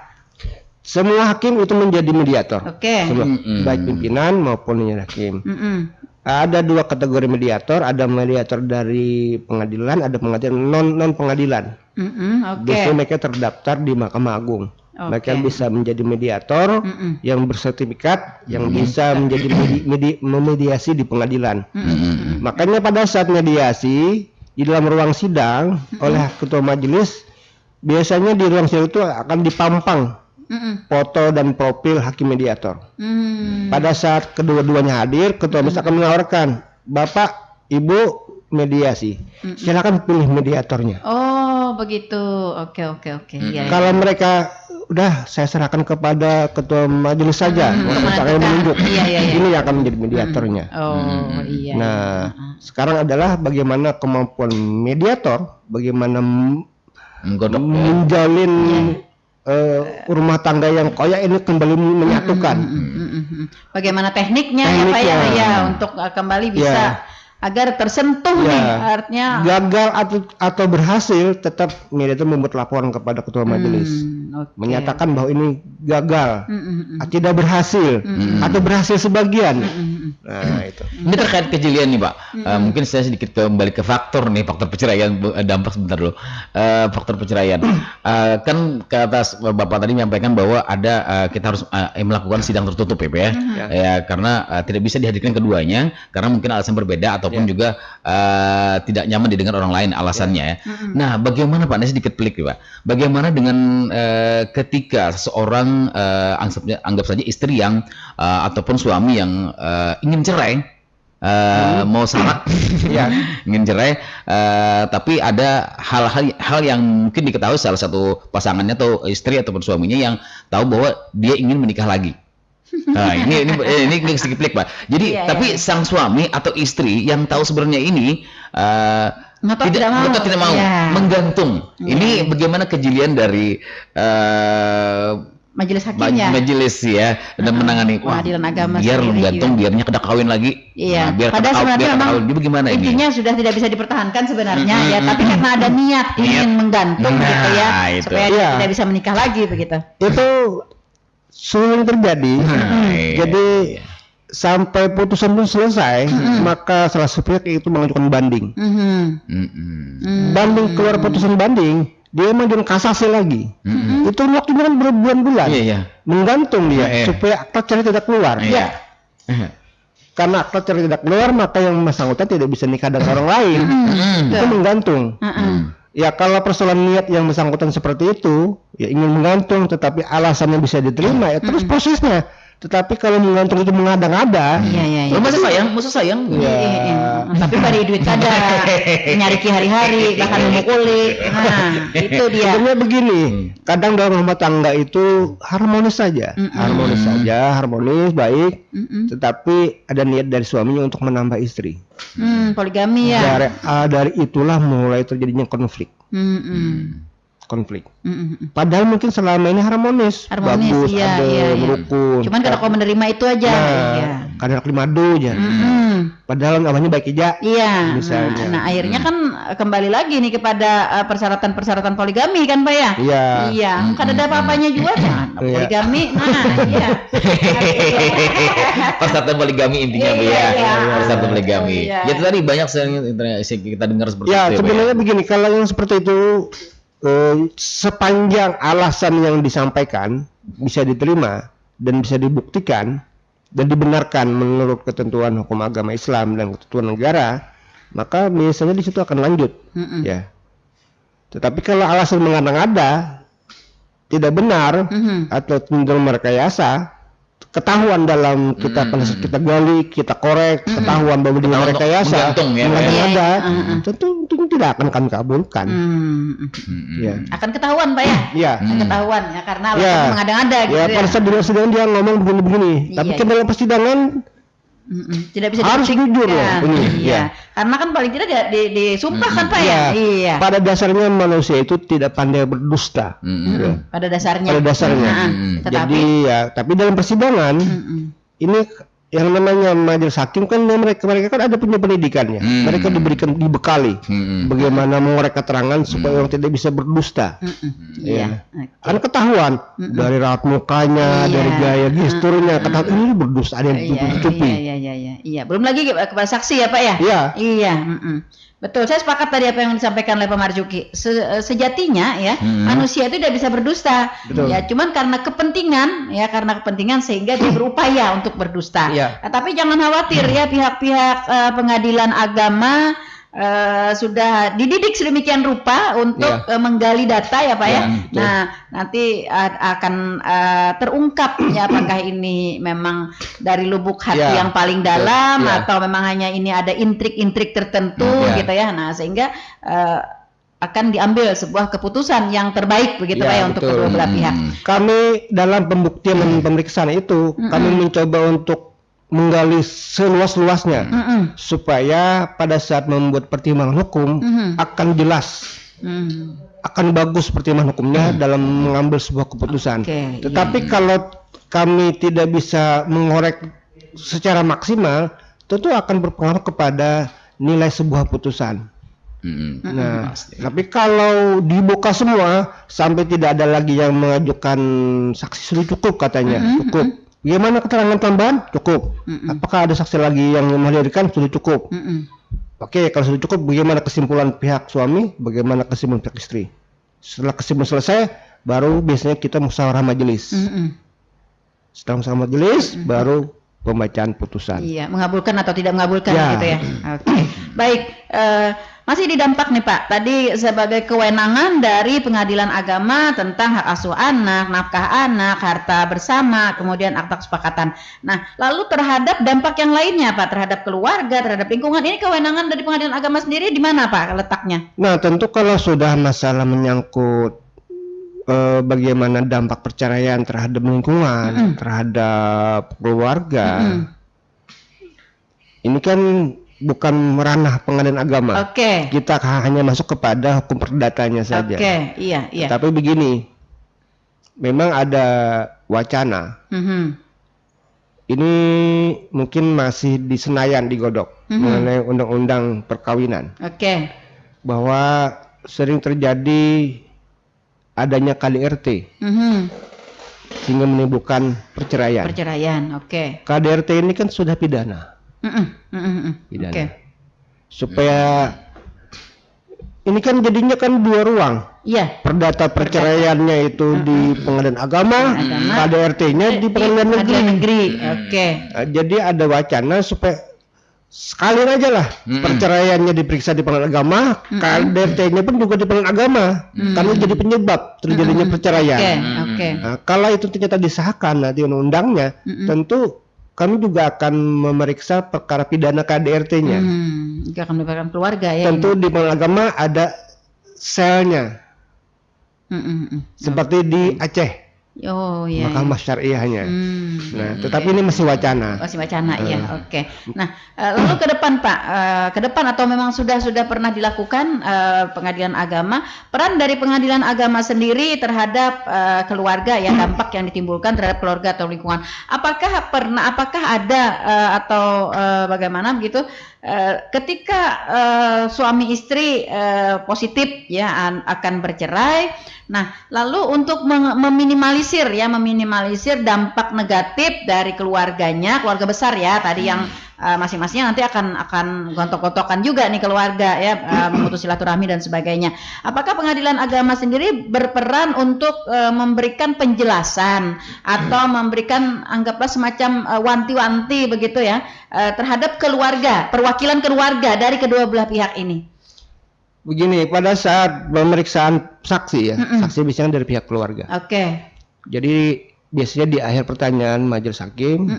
C: Semua hakim itu menjadi mediator.
A: Oke.
C: Semua, baik pimpinan maupun hakim. Ada 2 kategori mediator, ada mediator dari pengadilan, ada pengadilan non pengadilan.
A: Oke.
C: Biasanya mereka terdaftar di Mahkamah Agung. Mereka bisa menjadi mediator yang bersertifikat, yang bisa menjadi memediasi di pengadilan. Makanya pada saat mediasi di dalam ruang sidang oleh ketua majelis, biasanya di ruang sidang itu akan dipampang foto dan profil hakim mediator. Pada saat kedua-duanya hadir, ketua majelis akan menawarkan, Bapak, Ibu mediasi, silakan pilih mediatornya.
A: Oh, begitu. Oke. Iya.
C: Kalau mereka udah saya serahkan kepada ketua majelis saja, orang yang menunjuk.
A: Iya.
C: Ini yang akan menjadi mediatornya.
A: Oh, iya.
C: Nah, sekarang adalah bagaimana kemampuan mediator, bagaimana menjalin rumah tangga yang koyak ini kembali menyatukan.
A: Bagaimana tekniknya ya Pak ya, untuk kembali bisa agar tersentuh
C: Ya.
A: nih, artinya
C: gagal atau berhasil, tetap media itu membuat laporan kepada ketua majelis,
A: oke.
C: menyatakan bahwa ini gagal,
A: Mm-mm.
C: tidak berhasil, atau berhasil sebagian.
A: Mm-mm.
C: Nah itu.
B: Ini terkait kejelian nih Pak. Mungkin saya sedikit kembali ke faktor perceraian, dampak sebentar dulu. Faktor perceraian. Kan ke atas Bapak tadi menyampaikan bahwa ada kita harus melakukan sidang tertutup ya Pak ya. Ya karena tidak bisa dihadirkan keduanya karena mungkin alasan berbeda ataupun juga tidak nyaman didengar orang lain alasannya ya. Nah, bagaimana Pak? Ini sedikit pelik nih Pak. Bagaimana dengan ketika seseorang anggap saja istri yang ataupun suami yang ingin cerai, mau syarat, ingin cerai, tapi ada hal yang mungkin diketahui salah satu pasangannya atau istri ataupun suaminya yang tahu bahwa dia ingin menikah lagi. Nah, ini sedikit pelik Pak. Jadi
A: Iya,
B: tapi sang suami atau istri yang tahu sebenarnya ini
A: Ngotot tidak mau.
B: ngotot tidak mau,
A: Iya.
B: menggantung. Ini bagaimana kejelian dari
A: Majelis hakim ya.
B: majelis ya dan menangani
A: Pengadilan agama
B: biar
A: sendiri
B: menggantung
A: juga.
B: biarnya kada kawin lagi.
A: Iya.
B: Nah, biar
A: Padahal sebenarnya memang
B: ini bagaimana ini?
A: intinya sudah tidak bisa dipertahankan sebenarnya ya, tapi karena ada niat ingin menggantung
B: Nah,
A: gitu ya,
B: itu.
A: supaya dia
C: Iya.
A: tidak bisa menikah lagi begitu.
C: Itu sering terjadi.
B: Iya.
C: Jadi sampai putusan pun selesai, maka salah satu pihak itu mengajukan banding. Banding keluar putusan banding, dia mengajukan kasasi lagi. Itu waktunya kan berbulan-bulan.
B: Iya, iya.
C: Menggantung dia
B: Iya.
C: supaya akta cerai tidak keluar.
B: Iya.
C: Karena akta cerai tidak keluar, maka yang bersangkutan tidak bisa nikah dengan orang lain. Itu menggantung. Ya kalau persoalan niat yang bersangkutan seperti itu, ya ingin menggantung, tetapi alasannya bisa diterima, ya terus prosesnya. Tetapi kalau menggantung itu mengada-ngada,
A: Iya.
B: Lo masa sayang?
A: Iya. Tapi bari duit kada, nyari ki hari-hari, bahkan memukuli. Nah, itu dia.
C: sebenarnya begini, kadang dalam rumah tangga itu harmonis saja, harmonis baik, tetapi ada niat dari suaminya untuk menambah istri.
A: Poligami ya.
C: Dari itulah mulai terjadinya konflik. Padahal mungkin selama ini harmonis, bagus,
A: iya,
C: ada
A: iya.
C: rukun.
A: Cuman kalau kau menerima itu aja. Iya.
C: Kadang klimado aja. Padahal namanya baik aja.
A: Iya.
C: Misalnya.
A: Nah, akhirnya kan kembali lagi nih kepada persyaratan-persyaratan poligami kan Pak ya?
C: Iya.
A: Iya. Kan ada apa-apanya juga kan poligami. Nah, iya.
B: Persyaratan poligami intinya Bu
A: Iya,
B: ya.
A: iya.
B: Persyaratan poligami.
A: Iya.
B: Ya itu tadi banyak kita dengar seperti
C: Ya,
B: itu.
C: sebenarnya begini, kalau yang seperti itu sepanjang alasan yang disampaikan bisa diterima dan bisa dibuktikan dan dibenarkan menurut ketentuan hukum agama Islam dan ketentuan negara, maka misalnya di situ akan lanjut. Ya. Tetapi kalau alasan mengada-ngada, tidak benar atau cenderung merekayasa, ketahuan dalam kita kita gali, kita korek, ketahuan bahwa dia merekayasa,
B: menggantung ya,
C: mengada-ngada, tentu tidak akan kami kabulkan. Ya.
A: Akan ketahuan Pak ya?
C: Iya.
A: Akan ketahuan ya karena
C: Ya.
A: alasan mengada-ngada gitu
C: Ya,
A: ya.
C: pada saat di persidangan dia ngomong begini-begini, tapi
A: Iya,
C: kan dalam persidangan
A: Tidak bisa
C: harus
A: dibuktikan.
C: jujur loh, ini.
A: Iya.
C: Ya.
A: Karena kan paling tidak disumpah kan Pak ya?
C: ya,
A: Iya.
C: pada dasarnya manusia itu tidak pandai berdusta. Ya.
A: Pada dasarnya.
C: Pada dasarnya.
A: Tetapi
C: Jadi ya, tapi dalam persidangan ini yang namanya majelis hakim kan mereka kan ada punya pendidikannya. Mereka dibekali bagaimana mengorek keterangan supaya orang tidak bisa berdusta.
A: Iya.
C: Kan ketahuan dari raut mukanya,
A: Iya.
C: dari gaya gesturnya, ketahuan ini berdusta, ada yang ditutupi.
A: Iya. Belum lagi kepada saksi ya Pak ya?
C: Iya.
A: Iya. Betul, saya sepakat tadi apa yang disampaikan oleh Pak Marzuki. Sejatinya ya, manusia itu tidak bisa berdusta.
C: Betul.
A: Ya, cuman karena kepentingan sehingga dia berupaya untuk berdusta.
C: Iya.
A: Tapi jangan khawatir ya, pihak-pihak pengadilan agama sudah dididik sedemikian rupa untuk menggali data ya Pak ya.
B: Betul.
A: Nah, nanti akan terungkap ya apakah ini memang dari lubuk hati yang paling dalam atau memang hanya ini ada intrik-intrik tertentu gitu ya. Nah, sehingga akan diambil sebuah keputusan yang terbaik begitu Pak ya untuk kedua belah pihak.
C: Kami dalam pembuktian dan pemeriksaan itu kami mencoba untuk menggali seluas-luasnya supaya pada saat membuat pertimbangan hukum akan jelas, akan bagus pertimbangan hukumnya dalam mengambil sebuah keputusan. Tetapi kalau kami tidak bisa mengorek secara maksimal, tentu akan berpengaruh kepada nilai sebuah putusan. Nah,
B: Pasti.
C: tapi kalau dibuka semua sampai tidak ada lagi yang mengajukan saksi, sudah cukup katanya, cukup. Bagaimana keterangan tambahan? Cukup. Apakah ada saksi lagi yang menghadirkan? Sudah cukup. Oke, kalau sudah cukup, bagaimana kesimpulan pihak suami? Bagaimana kesimpulan pihak istri? Setelah kesimpulan selesai, baru biasanya kita musyawarah majelis. Setelah musyawarah majelis, baru pembacaan putusan.
A: Iya, mengabulkan atau tidak mengabulkan
C: Ya.
A: gitu ya. Oke. Baik, masih di dampak nih Pak. Tadi sebagai kewenangan dari Pengadilan Agama tentang hak asuh anak, nafkah anak, harta bersama, kemudian akta kesepakatan. Nah, lalu terhadap dampak yang lainnya Pak, terhadap keluarga, terhadap lingkungan, ini kewenangan dari Pengadilan Agama sendiri di mana Pak letaknya?
C: Nah, tentu kalau sudah masalah menyangkut bagaimana dampak perceraian terhadap lingkungan, terhadap keluarga, ini kan bukan ranah Pengadilan Agama.
A: Oke.
C: Kita hanya masuk kepada hukum perdatanya saja.
A: Oke, iya, iya.
C: Tapi begini, memang ada wacana. Ini mungkin masih di Senayan digodok mengenai undang-undang perkawinan,
A: Oke.
C: bahwa sering terjadi adanya KDRT sehingga menimbulkan perceraian.
A: Perceraian, oke.
C: KDRT ini kan sudah pidana. Pidana.
A: Oke.
C: Supaya ini kan jadinya kan dua ruang.
A: Iya.
C: Perdata perceraiannya itu di Pengadilan Agama, KDRT-nya di Pengadilan Negeri.
A: Oke.
C: Jadi ada wacana supaya sekalian aja lah perceraiannya diperiksa di Pengadilan Agama, KDRT-nya pun juga di Pengadilan Agama, karena jadi penyebab terjadinya perceraian.
A: Oke.
C: Nah, kalau itu ternyata disahkan nanti undang-undangnya, tentu kami juga akan memeriksa perkara pidana KDRT-nya.
A: Juga akan melibatkan keluarga ya.
C: Tentu di Pengadilan Agama ada selnya, seperti di Aceh,
A: Oh iya.
C: Mahkamah Syariahnya. Nah, tetapi ini masih wacana.
A: Masih wacana ya. Oke. Nah, lalu ke depan Pak, ke depan atau memang sudah pernah dilakukan Pengadilan Agama, peran dari Pengadilan Agama sendiri terhadap keluarga ya, dampak yang ditimbulkan terhadap keluarga atau lingkungan. Apakah ada atau bagaimana begitu ketika suami istri positif ya akan bercerai. Nah, lalu untuk meminimalisir dampak negatif dari keluarganya, keluarga besar ya, tadi yang masing-masingnya nanti akan gontok-gontokan juga nih keluarga ya, memutus silaturahmi dan sebagainya. Apakah Pengadilan Agama sendiri berperan untuk memberikan penjelasan atau memberikan anggaplah semacam wanti-wanti begitu ya terhadap keluarga, perwakilan keluarga dari kedua belah pihak ini?
C: Begini, pada saat pemeriksaan saksi ya, saksi biasanya dari pihak keluarga.
A: Oke.
C: Jadi biasanya di akhir pertanyaan majelis hakim,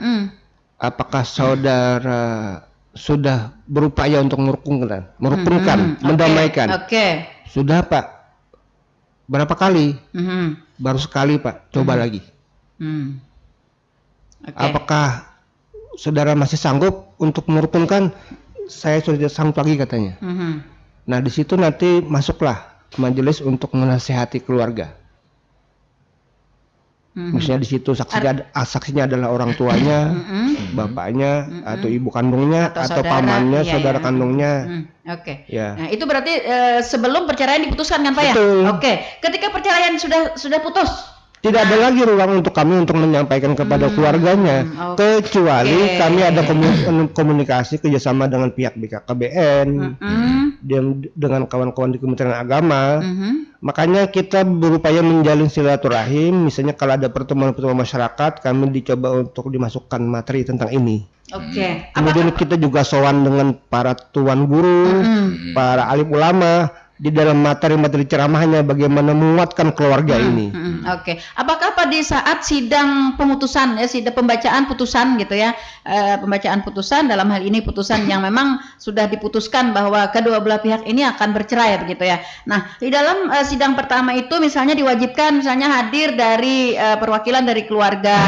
C: apakah saudara sudah berupaya untuk merukunkan, mendamaikan?
A: Oke.
C: Sudah Pak. Berapa kali? Baru sekali Pak. Coba lagi.
A: Oke.
C: Apakah saudara masih sanggup untuk merukunkan? Saya sudah tidak sanggup lagi katanya. Nah, di situ nanti masuklah majelis untuk menasihati keluarga. Misalnya di situ saksinya adalah orang tuanya, bapaknya, atau ibu kandungnya, atau
A: saudara,
C: pamannya,
A: iya,
C: saudara
A: iya.
C: kandungnya.
A: Oke.
C: Ya.
A: Nah, itu berarti sebelum perceraian diputuskan kan Pak ya?
C: Betul.
A: Oke. Ketika perceraian sudah putus.
C: Tidak ada lagi ruang untuk kami untuk menyampaikan kepada keluarganya, kecuali kami ada komunikasi kerjasama dengan pihak BKKBN, dengan kawan-kawan di Kementerian Agama. Makanya kita berupaya menjalin silaturahim. Misalnya kalau ada pertemuan-pertemuan masyarakat, kami dicoba untuk dimasukkan materi tentang ini.
A: Oke.
C: Kemudian kita juga sowan dengan para tuan guru, para alim ulama, di dalam materi-materi ceramahnya bagaimana menguatkan keluarga ini.
A: Oke. Apakah pada saat sidang pemutusan ya, sidang pembacaan putusan gitu ya, pembacaan putusan dalam hal ini putusan yang memang sudah diputuskan bahwa kedua belah pihak ini akan bercerai begitu ya. Nah, di dalam sidang pertama itu misalnya diwajibkan misalnya hadir dari perwakilan dari keluarga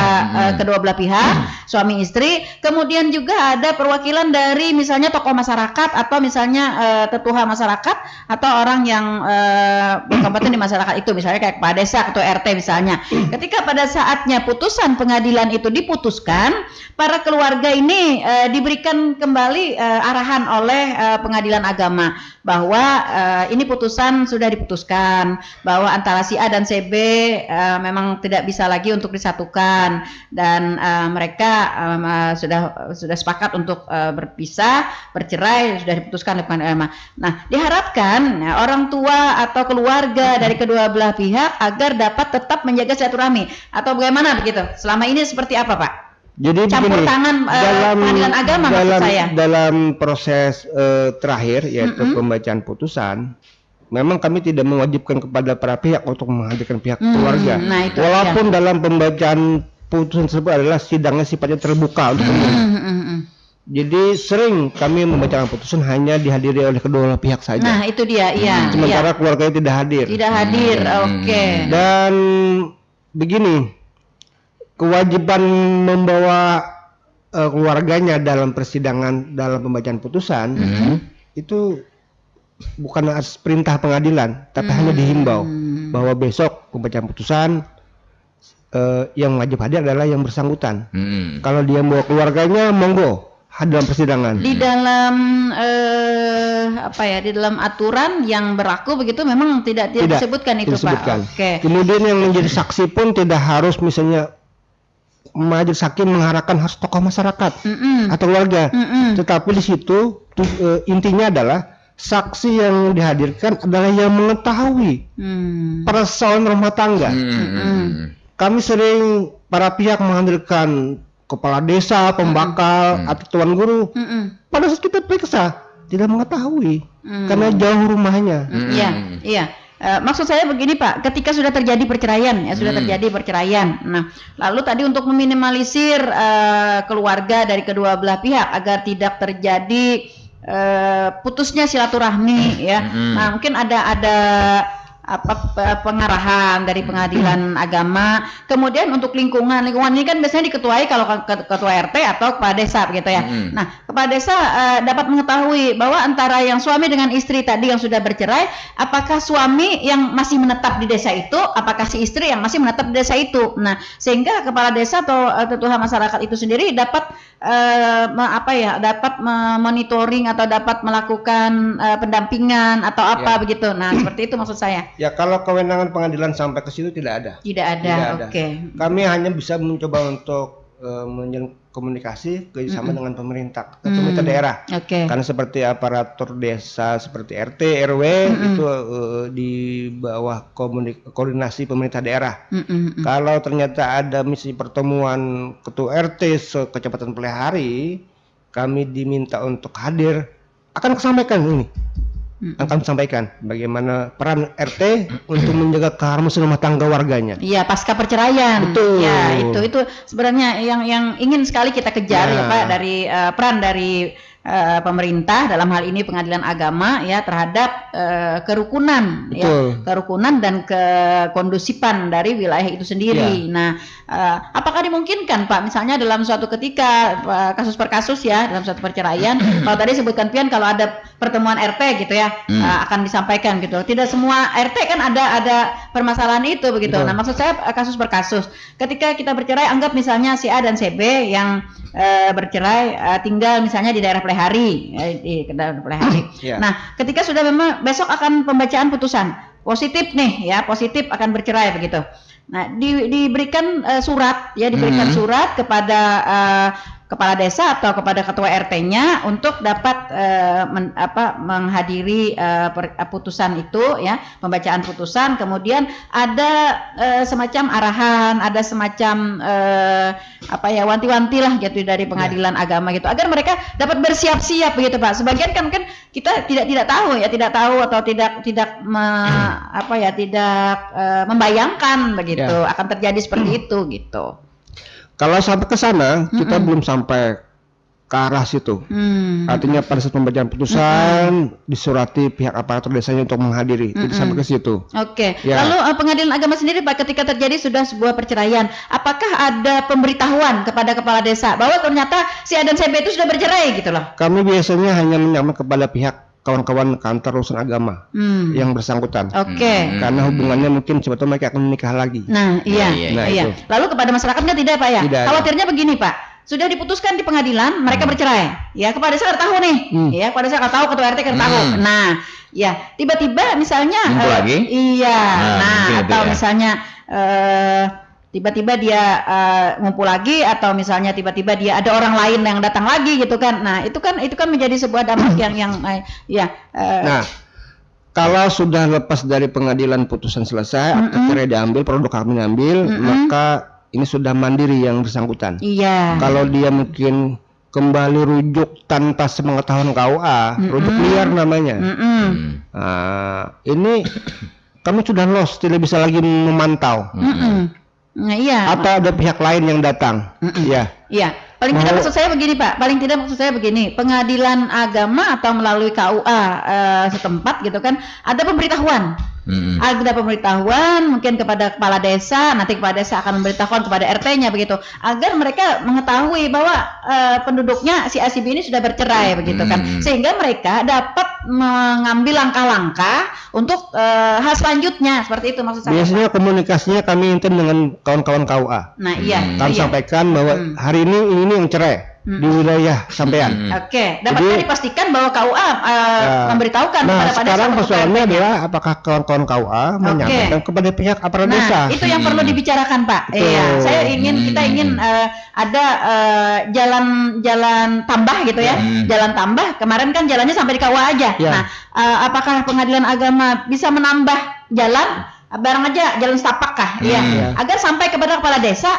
A: kedua belah pihak, suami istri, kemudian juga ada perwakilan dari misalnya tokoh masyarakat atau misalnya tetuha masyarakat atau orang yang berkompeten di masyarakat itu, misalnya kayak kepala desa, ketua RT misalnya. Ketika pada saatnya putusan pengadilan itu diputuskan, para keluarga ini diberikan kembali arahan oleh pengadilan agama bahwa ini putusan sudah diputuskan bahwa antara si A dan si B memang tidak bisa lagi untuk disatukan, dan mereka sudah sepakat untuk berpisah, bercerai, sudah diputuskan oleh pengadilan agama. Nah, diharapkan orang tua atau keluarga dari kedua belah pihak agar dapat tetap menjaga silaturahmi, atau bagaimana begitu? Selama ini seperti apa, Pak?
C: Jadi
A: Campur
C: begini,
A: tangan pengadilan agama maksud saya.
C: Dalam proses terakhir yaitu pembacaan putusan, memang kami tidak mewajibkan kepada para pihak untuk menghadirkan pihak keluarga.
A: Nah, itu
C: walaupun dalam pembacaan putusan tersebut adalah sidangnya sifatnya terbuka untuk umum. Jadi sering kami membacakan putusan hanya dihadiri oleh kedua belah pihak saja.
A: Nah, itu dia, iya.
C: Sementara keluarganya tidak hadir.
A: Tidak hadir, oke.
C: Dan begini, kewajiban membawa keluarganya dalam persidangan, dalam pembacaan putusan itu bukan atas perintah pengadilan, tapi hanya dihimbau bahwa besok pembacaan putusan yang wajib hadir adalah yang bersangkutan. Kalau dia membawa keluarganya, monggo hadir dalam persidangan.
A: Di dalam di dalam aturan yang berlaku begitu memang tidak disebutkan itu,
C: disebutkan.
A: Pak. Oke.
C: Kemudian yang menjadi saksi pun tidak harus misalnya majelis hakim mengharapkan harus tokoh masyarakat atau warga, tetapi di situ intinya adalah saksi yang dihadirkan adalah yang mengetahui persoalan rumah tangga. Kami sering para pihak menghadirkan kepala desa, pembakal, atau tuan guru. Pada saat kita periksa tidak mengetahui karena jauh rumahnya.
A: Iya. Maksud saya begini, Pak, ketika sudah terjadi perceraian, nah, lalu tadi untuk meminimalisir keluarga dari kedua belah pihak agar tidak terjadi putusnya silaturahmi, nah mungkin ada pengarahan dari pengadilan agama. Kemudian untuk lingkungan ini kan biasanya diketuai kalau ketua RT atau kepala desa begitu ya. Nah, kepala desa dapat mengetahui bahwa antara yang suami dengan istri tadi yang sudah bercerai, apakah suami yang masih menetap di desa itu, apakah si istri yang masih menetap di desa itu. Nah, sehingga kepala desa atau ketua masyarakat itu sendiri dapat dapat monitoring atau dapat melakukan pendampingan atau apa begitu. Nah, seperti itu maksud saya.
C: Ya, kalau kewenangan pengadilan sampai ke situ tidak ada.
A: Tidak ada. Oke.
C: Kami hanya bisa mencoba untuk menjalin komunikasi kerjasama dengan pemerintah daerah.
A: Oke.
C: Karena seperti aparatur desa seperti RT, RW itu di bawah koordinasi pemerintah daerah. Kalau ternyata ada misi pertemuan ketua RT sekecamatan Pelihari, kami diminta untuk hadir, akan disampaikan ini. Akan sampaikan bagaimana peran RT untuk menjaga keharmonisan rumah tangga warganya.
A: Iya, pasca perceraian.
C: Betul.
A: Ya, itu sebenarnya yang ingin sekali kita kejar ya Pak, dari peran dari pemerintah dalam hal ini pengadilan agama ya terhadap kerukunan.
C: Betul.
A: Ya, kerukunan dan kekondusipan dari wilayah itu sendiri. Nah, apakah dimungkinkan Pak misalnya dalam suatu ketika kasus per kasus ya dalam suatu perceraian, kalau tadi sebutkan Pian kalau ada pertemuan RT gitu ya akan disampaikan gitu. Tidak semua RT kan ada permasalahan itu begitu. Betul. Nah, maksud saya kasus per kasus. Ketika kita bercerai, anggap misalnya si A dan si B yang bercerai tinggal misalnya di daerah Pelihari, di daerah Pelihari. Nah, ketika sudah memang besok akan pembacaan putusan positif nih ya, positif akan bercerai begitu. Nah, diberikan surat ya, diberikan surat kepada kepala desa atau kepada ketua RT-nya untuk dapat menghadiri putusan itu ya, pembacaan putusan. Kemudian ada semacam arahan, ada semacam wanti-wanti lah gitu dari pengadilan agama gitu, agar mereka dapat bersiap-siap begitu Pak. Sebagian kan kita tidak tahu atau tidak membayangkan begitu akan terjadi seperti itu gitu.
C: Kalau sampai ke sana, kita belum sampai ke arah situ. Artinya pada saat pembacaan putusan disurati pihak aparatur desanya untuk menghadiri, tidak sampai ke situ.
A: Oke. Lalu pengadilan agama sendiri Pak, ketika terjadi sudah sebuah perceraian, apakah ada pemberitahuan kepada kepala desa bahwa ternyata si A dan si B itu sudah bercerai gitu loh?
C: Kami biasanya hanya menyampaikan kepada pihak kawan-kawan kantor urusan agama yang bersangkutan.
A: Oke.
C: Karena hubungannya mungkin sebetulnya mereka akan menikah lagi.
A: Nah, iya.
C: Nah,
A: Iya.
C: itu.
A: Lalu kepada masyarakat nggak tidak Pak ya?
C: Tidak.
A: Khawatirnya begini Pak, sudah diputuskan di pengadilan, mereka bercerai. Ya, kepala desa nggak tahu nih. Ya, kepala desa nggak tahu, ketua RT nggak tahu. Nah, ya tiba-tiba misalnya
B: Ngumpul lagi?
A: Iya.
B: Nah, mungkin itu
A: atau
B: ya.
A: misalnya tiba-tiba dia ngumpul lagi, atau misalnya tiba-tiba dia ada orang lain yang datang lagi gitu kan. Nah, itu kan menjadi sebuah dampak yang
C: Nah, kalau sudah lepas dari pengadilan putusan selesai, akte cerai diambil, produk kami diambil, maka ini sudah mandiri yang bersangkutan.
A: iya.
C: Kalau dia mungkin kembali rujuk tanpa sepengetahuan KUA, rujuk liar namanya. Nah, ini kami sudah lost, tidak bisa lagi memantau.
A: Nah, iya.
C: Atau ada pihak lain yang datang. Ya.
A: Iya, paling tidak maksud saya begini Pak, pengadilan agama atau melalui KUA setempat gitu kan, ada pemberitahuan. Ada pemberitahuan mungkin kepada kepala desa, nanti kepala desa akan memberitahukan kepada RT-nya begitu, agar mereka mengetahui bahwa penduduknya si A si B ini sudah bercerai begitu kan, sehingga mereka dapat mengambil langkah-langkah untuk hal selanjutnya, seperti itu maksud saya.
C: Biasanya komunikasinya kami intens dengan kawan-kawan KUA.
A: Nah, iya.
C: Kami sampaikan bahwa hari ini yang cerai di wilayah sampean.
A: Oke, dapatkah dipastikan bahwa KUA memberitahukan kepada desa?
C: Sekarang
A: untuk
C: persoalannya
A: RT-nya?
C: adalah apakah kawan-kawan KUA menyampaikan kepada pihak aparat desa.
A: Itu yang perlu dibicarakan Pak.
C: Betul.
A: Iya, kita ingin ada jalan tambah gitu ya. Jalan tambah. Kemarin kan jalannya sampai di KUA aja.
C: Ya.
A: Nah, apakah pengadilan agama bisa menambah jalan? Barang aja jalan setapak kah? Iya. Agar sampai kepada kepala desa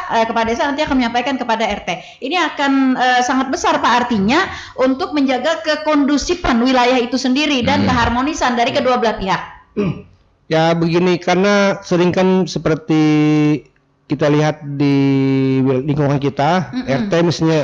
A: nanti akan menyampaikan kepada RT. Ini akan sangat besar Pak, artinya untuk menjaga kekondusifan wilayah itu sendiri dan keharmonisan dari kedua belah pihak.
C: Ya begini, karena sering kan seperti kita lihat di lingkungan kita, RT misalnya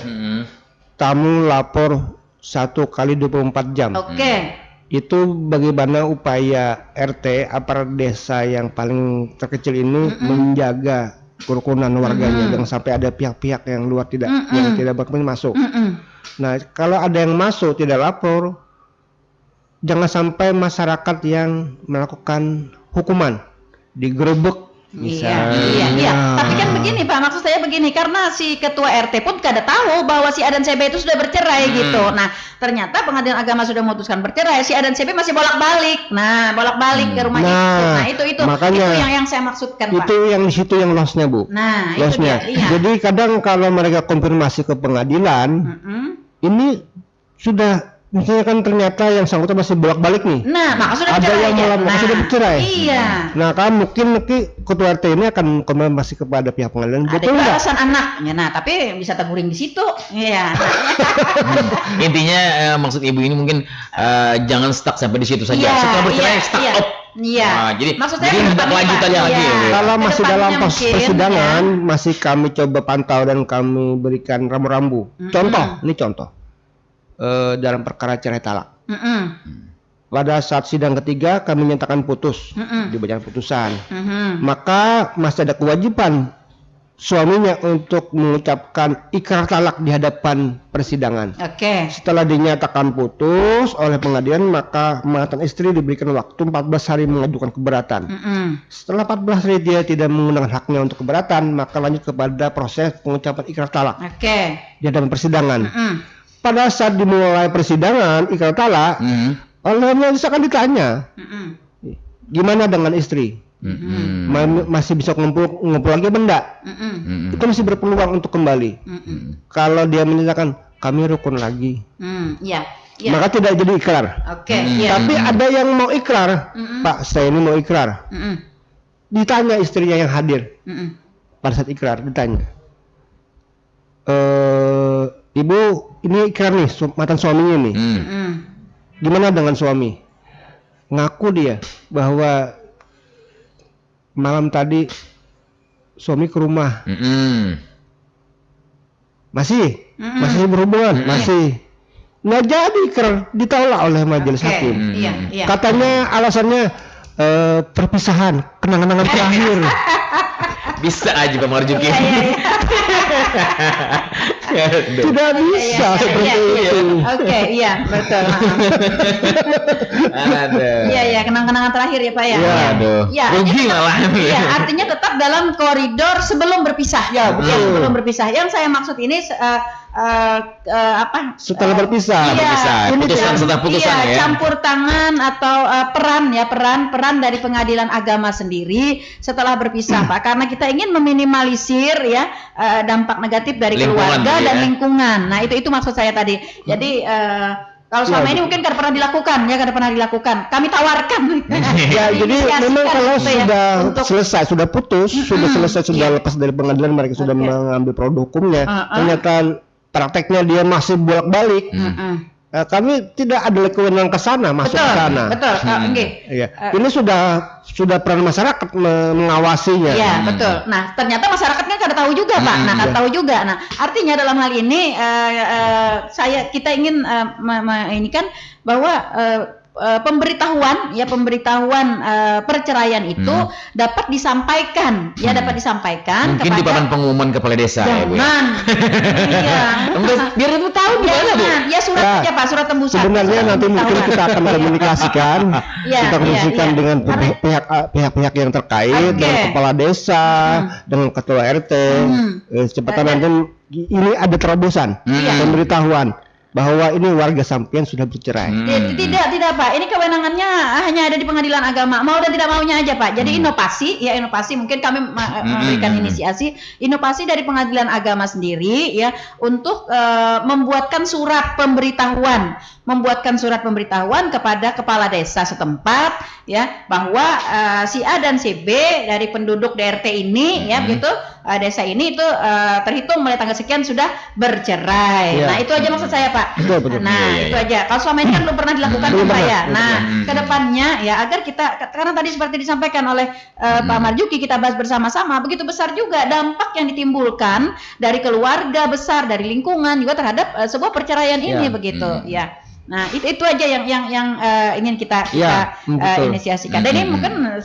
C: tamu lapor 1 kali 24 jam.
A: Oke.
C: Itu bagaimana upaya RT aparat desa yang paling terkecil ini menjaga kerukunan warganya, jangan sampai ada pihak-pihak yang luar yang tidak berkepentingan masuk. Nah, kalau ada yang masuk tidak lapor, jangan sampai masyarakat yang melakukan hukuman digerebek misalnya.
A: Iya. Tapi kan begini Pak, maksud saya begini, karena si ketua RT pun kada tahu bahwa si A dan CB itu sudah bercerai gitu. Nah, ternyata pengadilan agama sudah memutuskan bercerai, si A dan CB masih bolak-balik. Nah, bolak-balik ke rumah itu. Nah, itu
C: makanya,
A: itu yang saya maksudkan Pak.
C: Itu yang di situ yang lossnya Bu.
A: Nah,
C: lossnya.
A: itu dia. Iya.
C: Jadi kadang kalau mereka konfirmasi ke pengadilan, ini sudah misalnya kan ternyata yang sangkutan masih bolak-balik nih.
A: Nah, maka sudah
C: ada
A: bercerai
C: yang
A: aja.
C: sudah bercerai.
A: Iya.
C: Nah, kan mungkin ketua RT ini akan konfirmasi kepada pihak pengadilan.
A: Ada
C: Betul
A: juga
C: nggak?
A: alasan anaknya. Nah, tapi bisa terguling di situ. Iya.
B: Intinya maksud ibu ini mungkin jangan stuck sampai di situ saja.
A: Iya,
B: Setelah bercerai stuck
A: iya.
B: up.
A: Iya.
B: Nah, jadi
A: maksud saya
B: minta
A: kedepannya,
B: kelanjutannya
A: Pak.
B: lagi.
A: Iya.
C: Kalau masih dalam
A: Kedepannya mungkin,
C: persidangan masih kami coba pantau dan kami berikan rambu-rambu. Contoh, ini contoh. Dalam perkara cerai talak. Pada saat sidang ketiga kami nyatakan putus, dibacakan putusan. Maka masih ada kewajiban suaminya untuk mengucapkan ikrar talak di hadapan persidangan.
A: Oke.
C: Setelah dinyatakan putus oleh pengadilan, maka mantan istri diberikan waktu 14 hari mengajukan keberatan. Setelah 14 hari dia tidak menggunakan haknya untuk keberatan, maka lanjut kepada proses pengucapan ikrar talak
A: Oke.
C: di hadapan persidangan. Pada saat dimulai persidangan ikrar talak, oleh majelis akan ditanya, gimana dengan istri? Masih bisa ngumpul lagi benda? Itu masih berpeluang untuk kembali. Kalau dia menyatakan kami rukun lagi,
A: Iya.
C: maka tidak jadi ikrar.
A: Oke. Iya.
C: Tapi ada yang mau ikrar, Pak, saya ini mau ikrar. Ditanya istrinya yang hadir pada saat ikrar, ditanya, Ibu, ini ikrar nih, mantan suaminya nih. Gimana dengan suami? Ngaku dia bahwa malam tadi suami ke rumah. Masih berhubungan, masih. Nggak jadi ikrar, ditolak oleh majelis hakim.
A: Iya.
C: Katanya alasannya perpisahan, kenang-kenangan terakhir.
B: Bisa aja Pak Marjuki.
C: Tidak bisa seperti itu.
A: Oke, iya, betul. Iya, ya, kenang-kenangan terakhir ya Pak ya.
C: Iya,
B: aduh.
A: Ya,
B: Rugi malah.
A: Iya, artinya tetap dalam koridor sebelum berpisah.
C: Ya, betul.
A: Ya, sebelum berpisah. Yang saya maksud ini apa?
C: Setelah berpisah.
A: Iya,
B: Putusan setelah putusan
A: iya,
B: ya.
A: campur tangan atau peran dari pengadilan agama sendiri setelah berpisah Pak, karena kita ingin meminimalisir ya dampak negatif dari
B: Lingkungan,
A: keluarga dan
B: ya.
A: lingkungan. Nah itu maksud saya tadi. Jadi kalau selama ini mungkin kada pernah dilakukan, kami tawarkan.
C: Ya, jadi memang kalau
A: gitu ya,
C: sudah
A: untuk
C: selesai, sudah putus, sudah lepas dari pengadilan, mereka sudah mengambil produk hukumnya, ternyata prakteknya dia masih bolak-balik. Kami tidak ada kewenangan ke sana, masuk ke sana.
A: Betul.
C: Iya. Ini sudah peran masyarakat mengawasinya.
A: Iya, betul. Nah, ternyata masyarakatnya kada tahu juga, Pak. Nah, kada tahu juga. Nah, artinya dalam hal ini kita ingin ini kan bahwa pemberitahuan perceraian itu dapat disampaikan
B: mungkin di papan pengumuman kepala desa ya Bu.
A: Iya.
B: Biar itu tahu gimana Bu.
A: Ya surat aja Pak, surat tembusan.
C: Sebenarnya nanti mungkin kita akan komunikasikan, dengan pihak-pihak yang terkait, dengan kepala desa, dengan ketua RT. Secepatnya nanti ini ada terobosan, pemberitahuan bahwa ini warga sampean sudah bercerai.
A: Tidak Pak, ini kewenangannya hanya ada di pengadilan agama, mau dan tidak maunya aja Pak. Jadi inovasi mungkin kami memberikan inovasi dari pengadilan agama sendiri ya untuk membuatkan surat pemberitahuan kepada kepala desa setempat ya bahwa si A dan si B dari penduduk DRT ini ya begitu desa ini itu terhitung mulai tanggal sekian sudah bercerai. Nah, itu aja maksud saya Pak.
C: Betul.
A: Nah, itu aja. Kalau selama ini kan belum pernah dilakukan Pak ya. Nah, kedepannya ya agar kita, karena tadi seperti disampaikan oleh Pak Marjuki, kita bahas bersama-sama, begitu besar juga dampak yang ditimbulkan dari keluarga besar, dari lingkungan juga terhadap sebuah perceraian ini begitu ya. Nah, itu aja yang ingin kita inisiasikan. Dan ini mungkin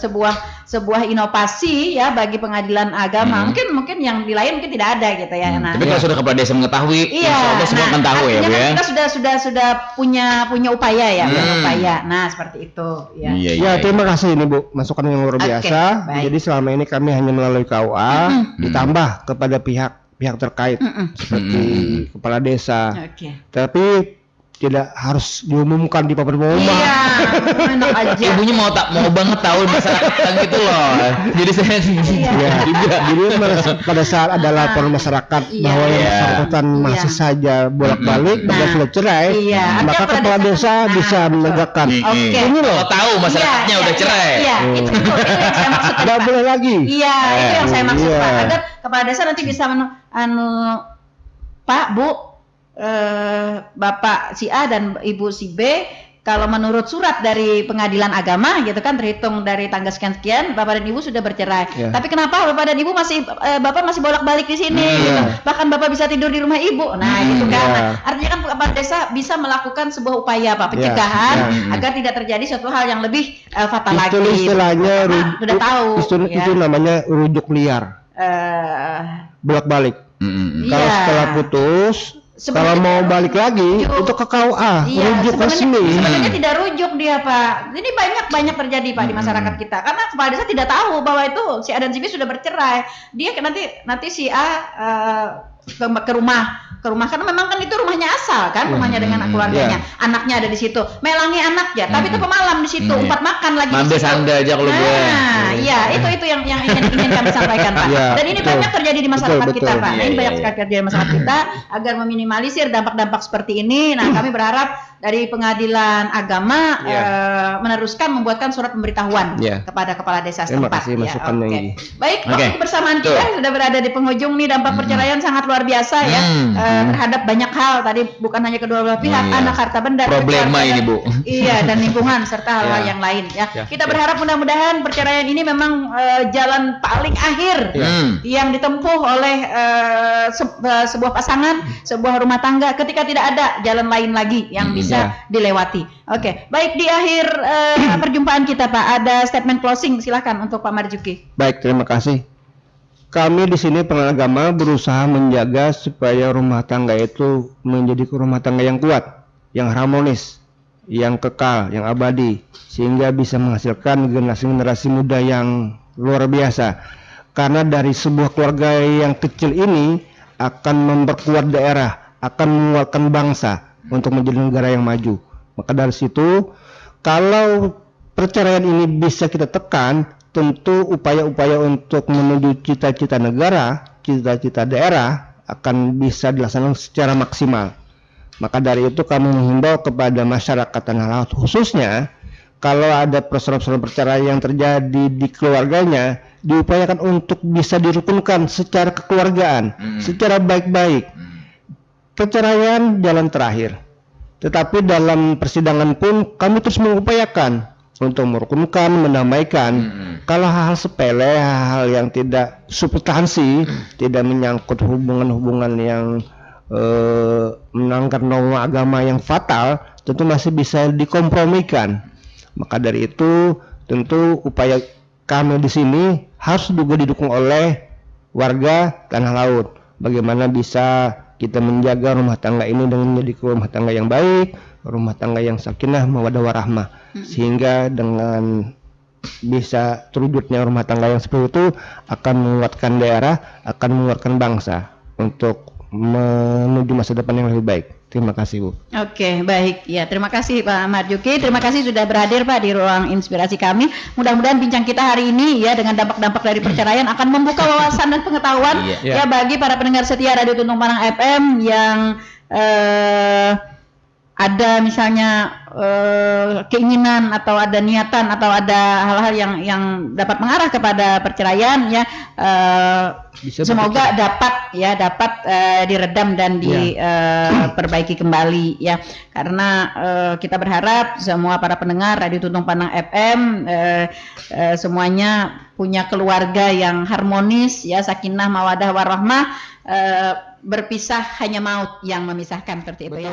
A: sebuah inovasi ya bagi pengadilan agama. Mungkin yang di lain mungkin tidak ada gitu ya. Nah,
B: tapi kalau sudah kepala desa mengetahui, insya Allah semua akan tahu ya Bu ya.
A: Kita sudah punya upaya ya, upaya. Nah, seperti itu ya.
C: Ya, terima kasih ini Bu, masukan yang luar biasa. Jadi selama ini kami hanya melalui KUA ditambah kepada pihak terkait seperti kepala desa. Tapi tidak harus diumumkan di papan pengumuman.
A: Iya, enak aja.
B: Ibunya mau banget tahu masyarakat gitu loh. Jadi saya juga.
C: Jadi pada saat ada laporan masyarakat bahwa yang bersangkutan masih saja bolak-balik, bahkan sudah cerai, maka kepala desa bisa menegakkan.
A: Ini
B: loh, tahu masyarakatnya udah cerai.
A: Iya, itu yang saya maksud.
C: Tidak boleh lagi.
A: Iya, itu yang saya maksud Pak. Agar kepala desa nanti bisa Pak, Bu, Bapak si A dan Ibu si B, kalau menurut surat dari pengadilan agama gitu kan terhitung dari tanggal sekian Bapak dan Ibu sudah bercerai. Tapi kenapa Bapak dan Ibu Bapak masih bolak-balik di sini gitu. Bahkan Bapak bisa tidur di rumah Ibu. Nah, gitu kan. Nah, artinya kan kepala desa bisa melakukan sebuah upaya pencegahan agar tidak terjadi suatu hal yang lebih fatal lagi.
C: Istilahnya
A: sudah tahu.
C: Itu namanya rujuk liar. Bolak-balik. Kalau setelah putus, kalau mau balik lagi itu ke KUA, rujuk resmi.
A: Sebenarnya tidak rujuk dia Pak. Ini banyak terjadi Pak di masyarakat kita. Karena kepala desa tidak tahu bahwa itu si A dan si B sudah bercerai. Dia nanti si A ke rumah karena memang kan itu rumahnya asal kan, rumahnya dengan keluarganya, anaknya ada di situ, melangi anaknya, tapi itu pemalam di situ, umpat makan lagi di situ.
B: Sanda aja kalau gue.
A: Iya, itu yang ingin kami sampaikan Pak. Dan ini banyak terjadi di masyarakat kita Pak. Ini banyak sekali terjadi di masyarakat kita agar meminimalisir dampak-dampak seperti ini. Nah, kami berharap dari pengadilan agama meneruskan membuatkan surat pemberitahuan kepada kepala desa setempat.
C: Terima kasih masukannya ini.
A: Baik, waktu kebersamaan kita sudah berada di penghujung nih. Dampak perceraian sangat luar biasa ya terhadap banyak hal tadi, bukan hanya kedua belah pihak, anak, harta benda,
B: problema ini Bu.
A: Iya, dan lingkungan serta hal-hal yang lain ya. Kita berharap mudah-mudahan perceraian ini memang jalan paling akhir yang ditempuh oleh sebuah pasangan, sebuah rumah tangga ketika tidak ada jalan lain lagi yang bisa dilewati. Oke, baik, di akhir perjumpaan kita Pak, ada statement closing, silakan untuk Pak Marjuki.
C: Baik, terima kasih. kami di sini pengagama berusaha menjaga supaya rumah tangga itu menjadi rumah tangga yang kuat, yang harmonis, yang kekal, yang abadi, sehingga bisa menghasilkan generasi-generasi muda yang luar biasa. Karena dari sebuah keluarga yang kecil ini akan memperkuat daerah, akan menguatkan bangsa untuk menjadi negara yang maju. Maka dari situ, kalau perceraian ini bisa kita tekan, tentu upaya-upaya untuk menuju cita-cita negara, cita-cita daerah akan bisa dilaksanakan secara maksimal. Maka dari itu kami menghimbau kepada masyarakat Tanah Laut khususnya, kalau ada persoalan-persoalan perceraian yang terjadi di keluarganya, diupayakan untuk bisa dirukunkan secara kekeluargaan, secara baik-baik. Perceraian jalan terakhir. Tetapi dalam persidangan pun kami terus mengupayakan untuk merukunkan, mendamaikan. Kalau hal-hal sepele, hal-hal yang tidak substansi, tidak menyangkut hubungan-hubungan yang melanggar norma agama yang fatal, tentu masih bisa dikompromikan. Maka dari itu, tentu upaya kami di sini harus juga didukung oleh warga Tanah Laut. Bagaimana bisa kita menjaga rumah tangga ini dengan menjadi rumah tangga yang baik, rumah tangga yang sakinah mawaddah warahmah, sehingga dengan bisa terwujudnya rumah tangga yang seperti itu akan menguatkan daerah, akan menguatkan bangsa untuk menuju masa depan yang lebih baik. Terima kasih, Bu.
A: Oke, baik. Ya, terima kasih Pak Marjuki. Terima kasih sudah berhadir Pak di ruang inspirasi kami. Mudah-mudahan bincang kita hari ini ya dengan dampak-dampak dari perceraian akan membuka wawasan dan pengetahuan ya bagi para pendengar setia Radio Tuntung Panang FM yang ada misalnya keinginan atau ada niatan atau ada hal-hal yang dapat mengarah kepada perceraian ya, semoga dapat diredam dan diperbaiki kembali ya, karena kita berharap semua para pendengar Radio Tuntung Panang FM semuanya punya keluarga yang harmonis ya, sakinah mawaddah warahmah, berpisah hanya maut yang memisahkan seperti itu ya.